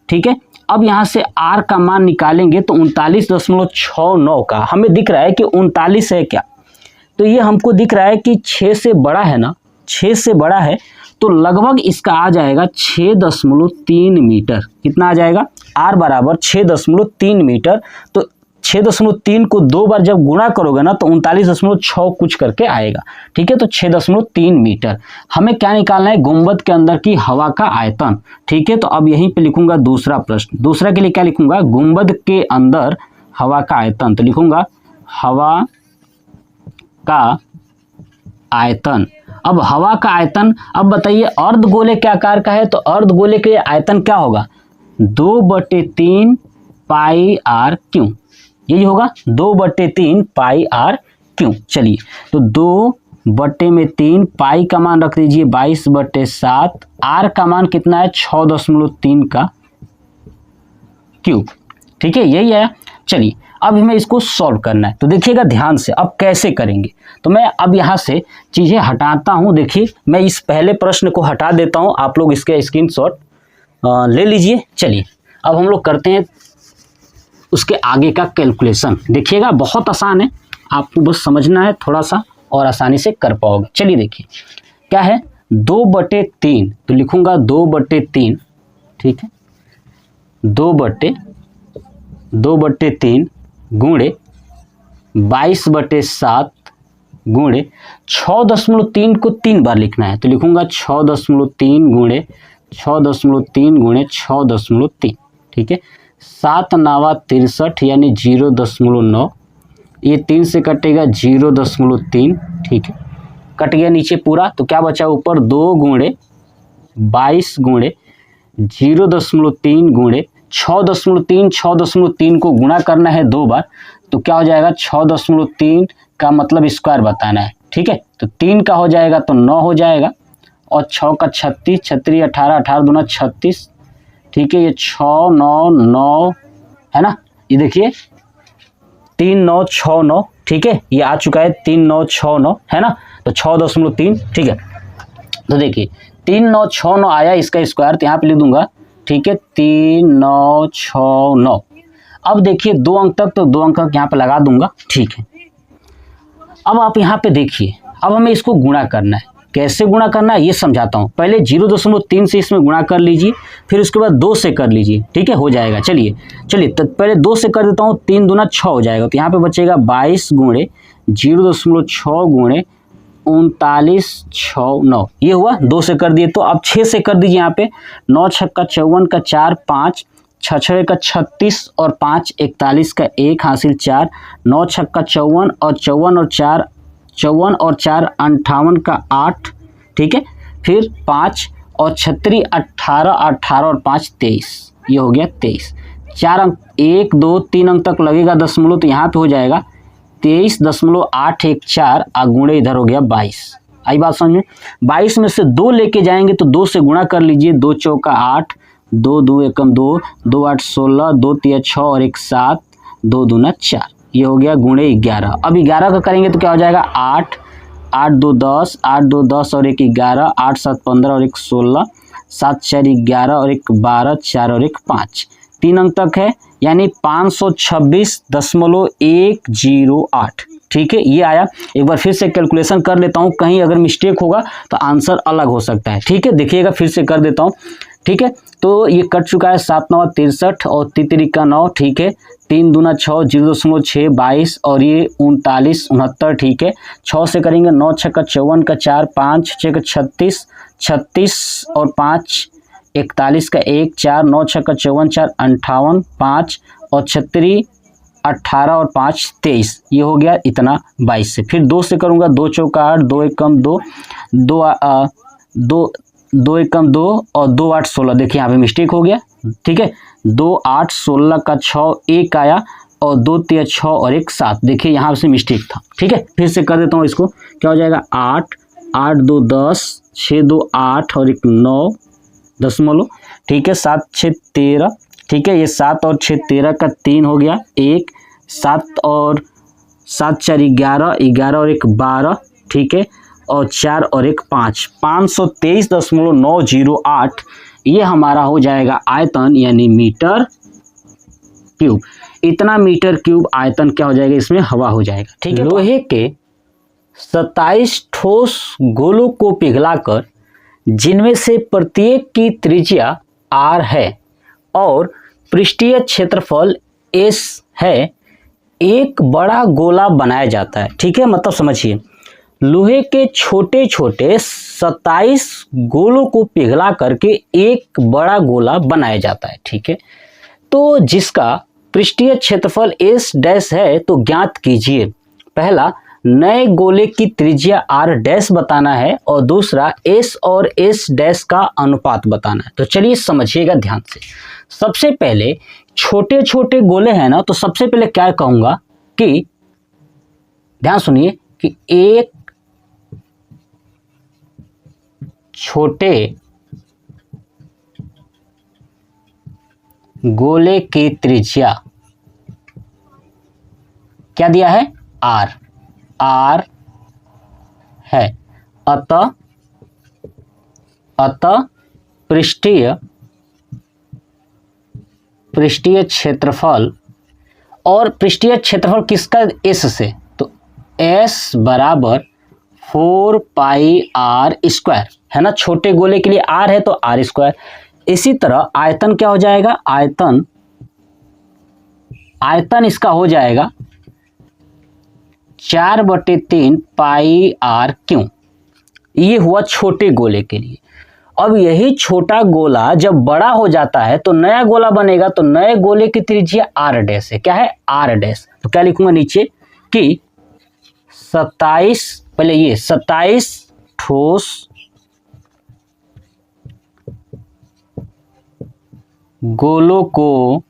ठीक है। अब यहाँ से आर का मान निकालेंगे तो 39.69 का हमें दिख रहा है कि 39 है क्या, तो ये हमको दिख रहा है कि 6 से बड़ा है ना, 6 से बड़ा है, तो लगभग इसका आ जाएगा 6.3 मीटर। कितना आ जाएगा, आर बराबर 6.3 मीटर। तो 6.3 को 2 बार जब गुणा करोगे ना तो 39.6 कुछ करके आएगा, ठीक है। तो 6.3 मीटर। हमें क्या निकालना है, गुंबद के अंदर की हवा का आयतन, ठीक है। तो अब यहीं पे लिखूंगा दूसरा प्रश्न, दूसरा के लिए क्या लिखूंगा, गुंबद के अंदर हवा का आयतन, तो लिखूंगा हवा का आयतन। अब हवा का आयतन, अब बताइए अर्धगोले के आकार का है, तो अर्धगोले के आयतन क्या होगा, 2/3 पाई आर क्यू, यही होगा 2/3 पाई आर क्यू। चलिए तो 2/3 पाई का मान रख दीजिए 22/7, आर का मान कितना है 6.3 का क्यूब, ठीक है, यही है। चलिए अब हमें इसको सॉल्व करना है, तो देखिएगा ध्यान से अब कैसे करेंगे। तो मैं अब यहाँ से चीज़ें हटाता हूँ, देखिए मैं इस पहले प्रश्न को हटा देता हूँ, आप लोग इसके स्क्रीनशॉट ले लीजिए। चलिए अब हम लोग करते हैं उसके आगे का कैलकुलेशन। देखिएगा बहुत आसान है, आपको बस समझना है थोड़ा सा और आसानी से कर पाओगे। चलिए देखिए क्या है, 2/3, तो लिखूंगा 2/3, ठीक है, 2/3 गुणे 22/7 गुणे 6.3 को 3 बार लिखना है, तो लिखूंगा 6.3 गुणे 6.3 गुणे 6.3, ठीक है, 7 9 63 यानी 0.9, ये 3 से कटेगा 0.3, ठीक है, कट गया नीचे पूरा, तो क्या बचा ऊपर 2 गुणे 22 गुणे 0.3 गुणे 6.3 को गुणा करना है 2 बार, तो क्या हो जाएगा 6.3 का मतलब स्क्वायर बताना है, ठीक है। तो 3 का हो जाएगा तो 9 हो जाएगा, और 6 का 36, 36 18, 18 दूना 36, ठीक है, ये 6 9 9 है ना, ये देखिए 3 9 6 9, ठीक है, ये आ चुका है 3 9 6 9 है ना, तो 6.3, ठीक है। तो देखिए 3 9 6 9 आया इसका स्क्वायर, तो यहाँ पे लिख दूंगा, ठीक है, 3 9 6 9। अब देखिए 2 अंक तक, तो 2 अंक तक यहाँ पे लगा दूंगा, ठीक है। अब आप यहाँ पे देखिए, अब हमें इसको गुणा करना है, कैसे गुणा करना है ये समझाता हूँ। पहले 0.3 से इसमें गुणा कर लीजिए, फिर उसके बाद 2 से कर लीजिए, ठीक है, हो जाएगा। चलिए तो पहले 2 से कर देता हूँ, 3 दूना 6 हो जाएगा, तो यहाँ पे बचेगा 22 गुणे 0.6 गुणे 39 6 9, ये हुआ। 2 से कर दिए, तो अब 6 से कर दीजिए, यहाँ पे 9 छक्का 54 का 4 5, 6 6 का 36 और 5 41 का 1 हासिल 4, 9 छक्का 54 और 54 और 4 58 का 8, ठीक है, फिर 5 और 36 18 18 और 5 23, ये हो गया 23। 4 अंक 1 2 3 अंक तक लगेगा दशमलव, तो यहाँ पे हो जाएगा 23.814 गुणे इधर हो गया 22। आई बात समझ में, 22 में से 2 लेके जाएंगे तो 2 से गुणा कर लीजिए, 2 चौका 8, दो दो एकम दो, 2 8 16, 2 3 6 और 1 7, 2 दूना 4, ये हो गया गुणे 11। अब 11 का करेंगे तो क्या हो जाएगा 8, 8 2 10, 8 2 10 और 1 11, 8 7 15 और 1 16, 7 4 11 और 1 12, 4 और 1 5, 3 अंक तक है, यानी 526.108। ठीक है, ये आया। एक बार फिर से कैलकुलेशन कर लेता हूँ, कहीं अगर मिस्टेक होगा तो आंसर अलग हो सकता है। ठीक है, देखिएगा फिर से कर देता हूँ। ठीक है, तो ये कट चुका है 7 9 63 और 3 का 9। ठीक है, 3 दूना 6, 0.6 22 और ये 39 69। ठीक है, 6 से करेंगे 9 6 का 54 का 4, 5 6 का 36 36 और 5 41 का 1 4, 9 6 का 54 4 58, 5 और 36 18 और 5 23, ये हो गया इतना 22 से। फिर 2 से करूँगा, 2 चौका 8, 2 एकम 2, 2 एकम 2 और 2 8 16। देखिए यहाँ पे मिस्टेक हो गया। ठीक है, 2 8 16 का 6 1 आया और 2 3 6 और 1 7। देखिए यहाँ से मिस्टेक था। ठीक है, फिर से कर देता हूँ इसको, क्या हो जाएगा 8 8 2 10, 6 2 8 और 1 9 दशमलव। ठीक है, 7 6 13। ठीक है, ये 7 और 6 13 का 3 हो गया 1, 7 और 7 4 11, 11 और 1 12। ठीक है, और 4 और 1 5, 523.908, ये हमारा हो जाएगा आयतन, यानी मीटर क्यूब। इतना मीटर क्यूब आयतन क्या हो जाएगा, इसमें हवा हो जाएगा। ठीक है, लोहे के 27 ठोस गोलों को पिघलाकर, जिनमें से प्रत्येक की त्रिज्या r है और पृष्ठीय क्षेत्रफल s है, एक बड़ा गोला बनाया जाता है। ठीक है, मतलब समझिए, लोहे के छोटे छोटे 27 गोलों को पिघला करके एक बड़ा गोला बनाया जाता है। ठीक है, तो जिसका पृष्ठीय क्षेत्रफल s डैश है, तो ज्ञात कीजिए। पहला, नए गोले की त्रिज्या r डैश बताना है और दूसरा s और s डैश का अनुपात बताना है। तो चलिए समझिएगा ध्यान से। सबसे पहले छोटे छोटे गोले हैं ना, तो सबसे पहले क्या कहूँगा कि ध्यान सुनिए कि एक छोटे गोले की त्रिज्या क्या दिया है, r है, अतः पृष्ठीय क्षेत्रफल, और पृष्ठीय क्षेत्रफल किसका, s से, तो s बराबर 4 पाई r स्क्वायर है ना। छोटे गोले के लिए r है तो r स्क्वायर। इसी तरह आयतन क्या हो जाएगा, आयतन इसका हो जाएगा 4/3 पाई r क्यों। ये हुआ छोटे गोले के लिए। अब यही छोटा गोला जब बड़ा हो जाता है तो नया गोला बनेगा, तो नए गोले की त्रिज्या r डैश है। क्या है, r डैश। तो क्या लिखूंगा नीचे कि 27, पहले ये 27 ठोस गोलों को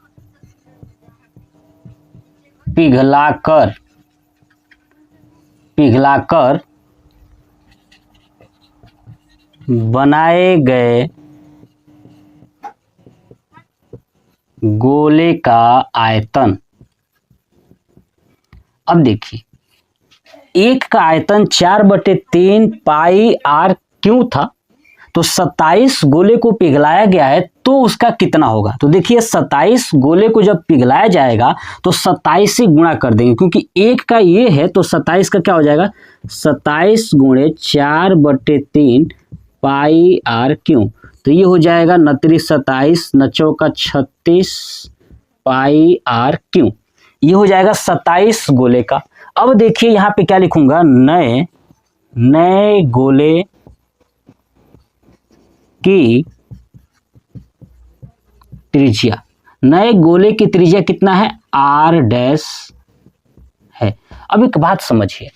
पिघलाकर बनाए गए गोले का आयतन। अब देखिए, एक का आयतन 4/3 पाई r क्यों था, तो 27 गोले को पिघलाया गया है तो उसका कितना होगा। तो देखिए 27 गोले को जब पिघलाया जाएगा तो 27 से गुणा कर देंगे, क्योंकि एक का ये है तो 27 का क्या हो जाएगा, 27 गुणे 4/3 पाई r क्यों। तो ये हो जाएगा 29 27 9 का 36 पाई r क्यों। ये हो जाएगा 27 गोले का। अब देखिए यहाँ पे क्या लिखूंगा, नए गोले की त्रिज्या। नए गोले की त्रिज्या कितना है, r डैश है। अब एक बात समझिए,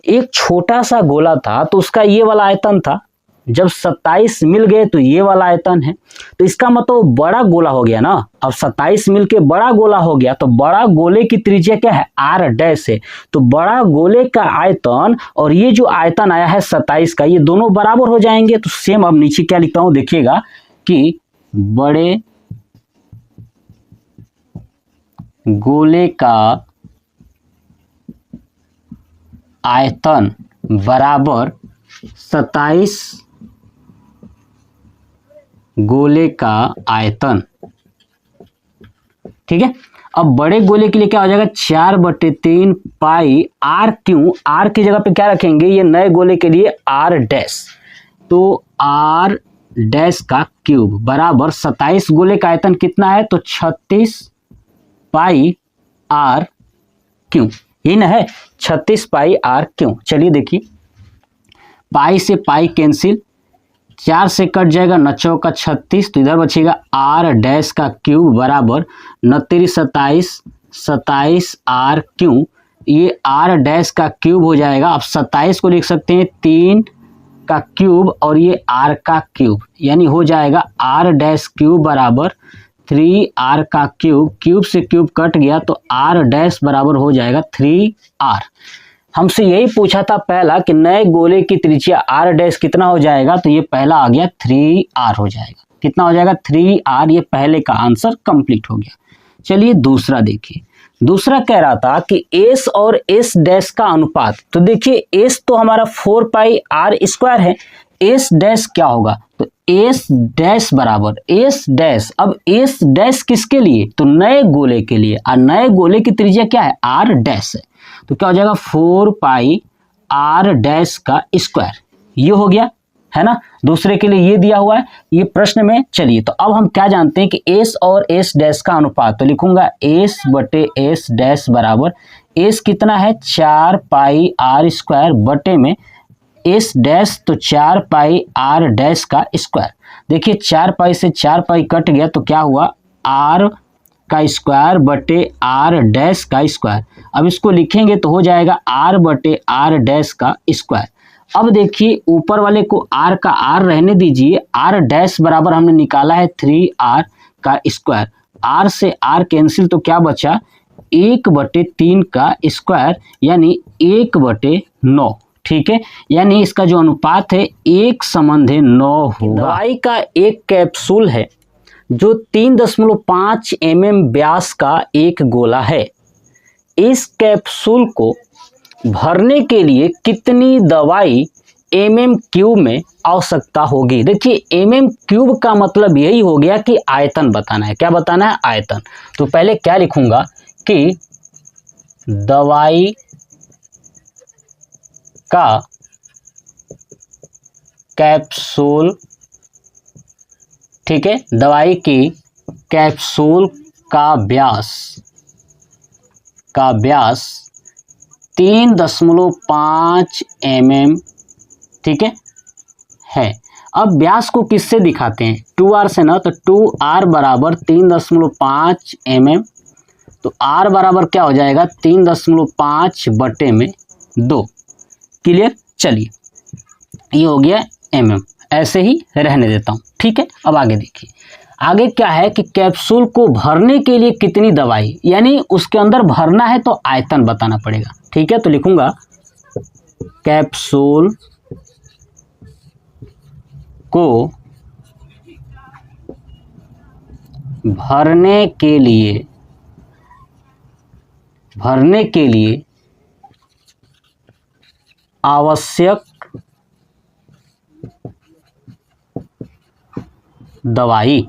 एक छोटा सा गोला था तो उसका ये वाला आयतन था, जब 27 मिल गए तो ये वाला आयतन है, तो इसका मतलब बड़ा गोला हो गया ना। अब 27 मिलके बड़ा गोला हो गया, तो बड़ा गोले की त्रिज्या क्या है, r डैश है। तो बड़ा गोले का आयतन और ये जो आयतन आया है 27 का, ये दोनों बराबर हो जाएंगे। तो सेम अब नीचे क्या लिखता हूं देखिएगा कि बड़े गोले का आयतन बराबर 27 गोले का आयतन। ठीक है, अब बड़े गोले के लिए क्या हो जाएगा, 4/3 पाई आर क्यू, आर की जगह पे क्या रखेंगे, ये नए गोले के लिए आर डैश, तो आर डैश का क्यूब बराबर 27 गोले का आयतन कितना है, तो 36 पाई आर क्यू, ये ना है 36 पाई आर क्यू। चलिए देखिए, पाई से पाई कैंसिल, 4 से कट जाएगा, 9 चौका 36, तो इधर बचेगा आर डैश का क्यूब बराबर 29 27 आर क्यू, ये आर डैश का क्यूब हो जाएगा। अब 27 को लिख सकते हैं 3 का क्यूब और ये आर का क्यूब, यानी हो जाएगा आर डैश क्यूब बराबर 3 आर का क्यूब, क्यूब से क्यूब कट गया तो आर डैश बराबर हो जाएगा 3 आर। हमसे यही पूछा था पहला कि नए गोले की त्रिज्या आर डैश कितना हो जाएगा, तो ये पहला आ गया 3 आर हो जाएगा। कितना हो जाएगा, 3 आर, ये पहले का आंसर कंप्लीट हो गया। चलिए दूसरा देखिए, दूसरा कह रहा था कि एस और एस डैश का अनुपात, तो देखिए एस तो हमारा 4 पाई आर स्क्वायर है, एस डैश क्या होगा, तो एस डैश बराबर एस डैश, अब एस डैश किसके लिए, तो नए गोले के लिए, और नए गोले की त्रिज्या क्या है, आर डैश है, तो क्या हो जाएगा 4 पाई आर डैश का स्क्वायर, ये हो गया है ना। दूसरे के लिए ये दिया हुआ है ये प्रश्न में। चलिए तो अब हम क्या जानते हैं कि एस और एस डैश का अनुपात, तो लिखूंगा एस बटे एस डैश बराबर, एस कितना है 4 पाई आर स्क्वायर बटे में एस डैश, तो 4 पाई आर डैश का स्क्वायर। देखिए 4 पाई से 4 पाई कट गया तो क्या हुआ, आर का स्क्वायर बटे आर डैश का स्क्वायर। अब इसको लिखेंगे तो हो जाएगा आर बटे आर डैश का स्क्वायर। अब देखिए ऊपर वाले को आर का आर रहने दीजिए, आर डैश बराबर हमने निकाला है 3 आर का स्क्वायर, आर से आर कैंसिल तो क्या बचा 1/3 का स्क्वायर, यानी 1/9। ठीक है, यानी इसका जो अनुपात है 1:9 होगा। दवाई का एक कैप्सूल है जो 3.5 mm व्यास का एक गोला है, इस कैप्सूल को भरने के लिए कितनी दवाई mm³ में आवश्यकता होगी। देखिए mm³ का मतलब यही हो गया कि आयतन बताना है। क्या बताना है, आयतन। तो पहले क्या लिखूंगा कि दवाई का कैप्सूल, ठीक है, दवाई की कैप्सूल का व्यास 3.5 mm, ठीक है। अब व्यास को किससे दिखाते हैं, 2r से ना, तो 2r बराबर 3.5 mm, तो r बराबर क्या हो जाएगा 3.5 बटे में 2। क्लियर। चलिए ये हो गया mm, ऐसे ही रहने देता हूँ। ठीक है, अब आगे देखिए, आगे क्या है कि कैप्सूल को भरने के लिए कितनी दवाई, यानी उसके अंदर भरना है तो आयतन बताना पड़ेगा। ठीक है, तो लिखूंगा कैप्सूल को भरने के लिए आवश्यक दवाई,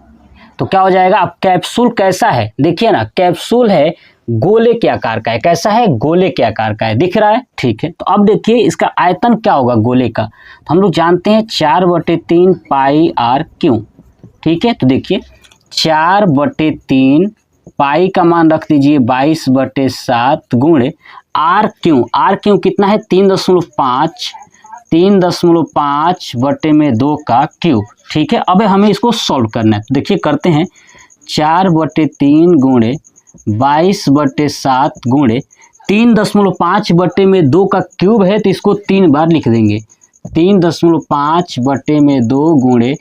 तो क्या हो जाएगा, अब कैप्सूल कैसा है, देखिए ना, कैप्सूल है गोले के आकार का है। कैसा है, गोले के आकार का है, दिख रहा है। ठीक है, तो अब देखिए इसका आयतन क्या होगा गोले का, तो हम लोग जानते हैं 4/3 पाई आर क्यू। ठीक है, तो देखिए 4/3 पाई का मान रख दीजिए 22/7 गुणे आर क्यू कितना है 3.5 बटे में 2 का क्यूब। ठीक है, अब हमें इसको सॉल्व करना है। देखिए करते हैं, 4/3 गुणे 22/7 गुणे 3.5 बटे में 2 का क्यूब है, तो इसको 3 बार लिख देंगे। 3.5 बटे में 2 गुणे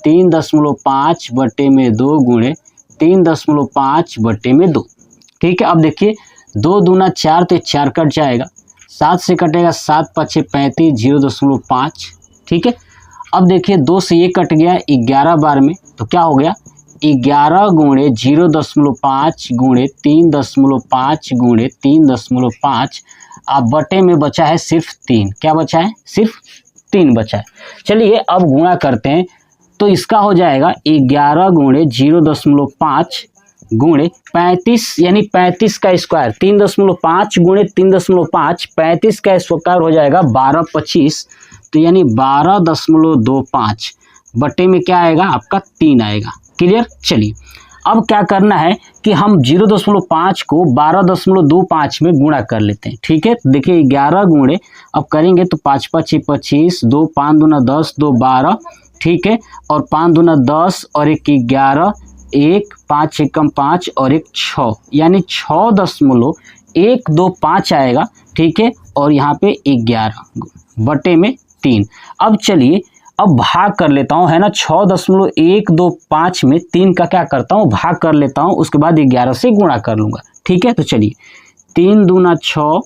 3.5 बटे में 2 गुणे 3.5 बटे में 2। ठीक है, अब देखिए 2 दूना 4, तो 4 कट जाएगा, 7 से कटेगा 7 5 35, 0.5। ठीक है, अब देखिए 2 से ये कट गया 11 बार में, तो क्या हो गया 11 गुणे 0.5 गुणे 3.5 गुणे 3.5, अब बटे में बचा है सिर्फ 3। क्या बचा है? सिर्फ 3 बचा है। चलिए अब गुणा करते हैं, तो इसका हो जाएगा 11 गुणे 0.5 गुणे 35, यानी 35 का स्क्वायर, 3.5 गुणे 3.5, 35 का स्क्वायर हो जाएगा 1225, तो यानी 12.25 बटे में क्या आएगा आपका 3 आएगा। क्लियर? चलिए अब क्या करना है कि हम 0.5 को 12.25 में गुणा कर लेते हैं। ठीक है, देखिए 11 गुणे अब करेंगे तो 5 5 25, 2 5 दूना 10, 2 12, ठीक है, और 5 दूना 10 और 1 11, 1 5 एकम 5 और 1 6, यानी 6.125 आएगा। ठीक है, और यहाँ पे 11 बटे में 3। अब चलिए अब भाग कर लेता हूँ, है ना, 6.125 में 3 का क्या करता हूँ, भाग कर लेता हूँ, उसके बाद 11 से गुणा कर लूँगा। ठीक है, तो चलिए 3 दूना 6,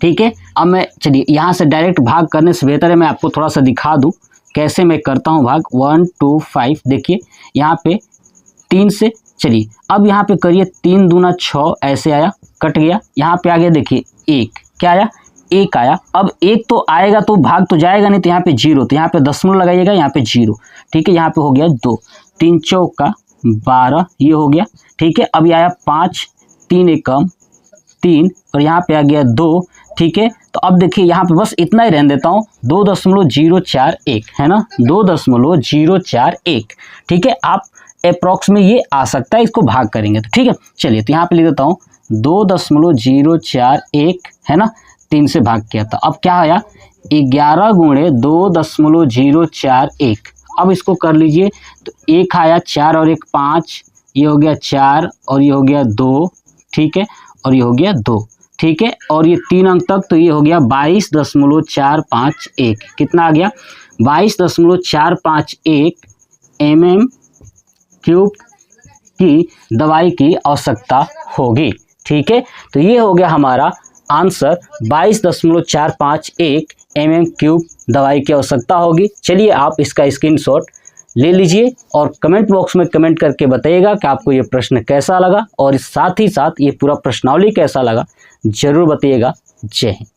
ठीक है। अब मैं चलिए यहाँ से डायरेक्ट भाग करने से बेहतर है मैं आपको थोड़ा सा दिखा दूँ कैसे मैं करता हूँ भाग। 1 2 5, देखिए यहाँ पे 3 से, चलिए अब यहाँ पे करिए 3 दूना 6, ऐसे आया, कट गया, यहाँ पे आ गया, देखिए 1, क्या आया, 1 आया। अब 1 तो आएगा तो भाग तो जाएगा नहीं, तो यहाँ पे 0, तो यहाँ पे दशमलव लगाइएगा, यहाँ पे 0, ठीक है, यहाँ पे हो गया 2, 3 चौका 12, ये हो गया। ठीक है, अब ये आया 5, 3 एकम 3, और यहाँ पे आ गया 2, ठीक है। तो अब देखिए यहाँ पे बस इतना ही रहने देता हूँ, 2.041 है ना, 2.041, ठीक है। आप अप्रॉक्स में ये आ सकता है, इसको भाग करेंगे तो ठीक है। चलिए तो यहाँ पे लिख देता हूँ 2.041 है ना, 3 से भाग किया था। अब क्या आया, 11 गुणे 2.041। अब इसको कर लीजिए, तो 1 आया, 4 और 1 5, ये हो गया 4 और ये हो गया 2, ठीक है, और ये हो गया 2, ठीक है, और ये 3 अंक तक, तो ये हो गया 22.451। कितना आ गया, 22.451 mm क्यूब की दवाई की आवश्यकता होगी। ठीक है, तो ये हो गया हमारा आंसर, 22.451 mm क्यूब दवाई की आवश्यकता होगी। चलिए आप इसका स्क्रीनशॉट ले लीजिए और कमेंट बॉक्स में कमेंट करके बताइएगा कि आपको ये प्रश्न कैसा लगा, और साथ ही साथ ये पूरा प्रश्नावली कैसा लगा, जरूर बताइएगा। जय हिंद।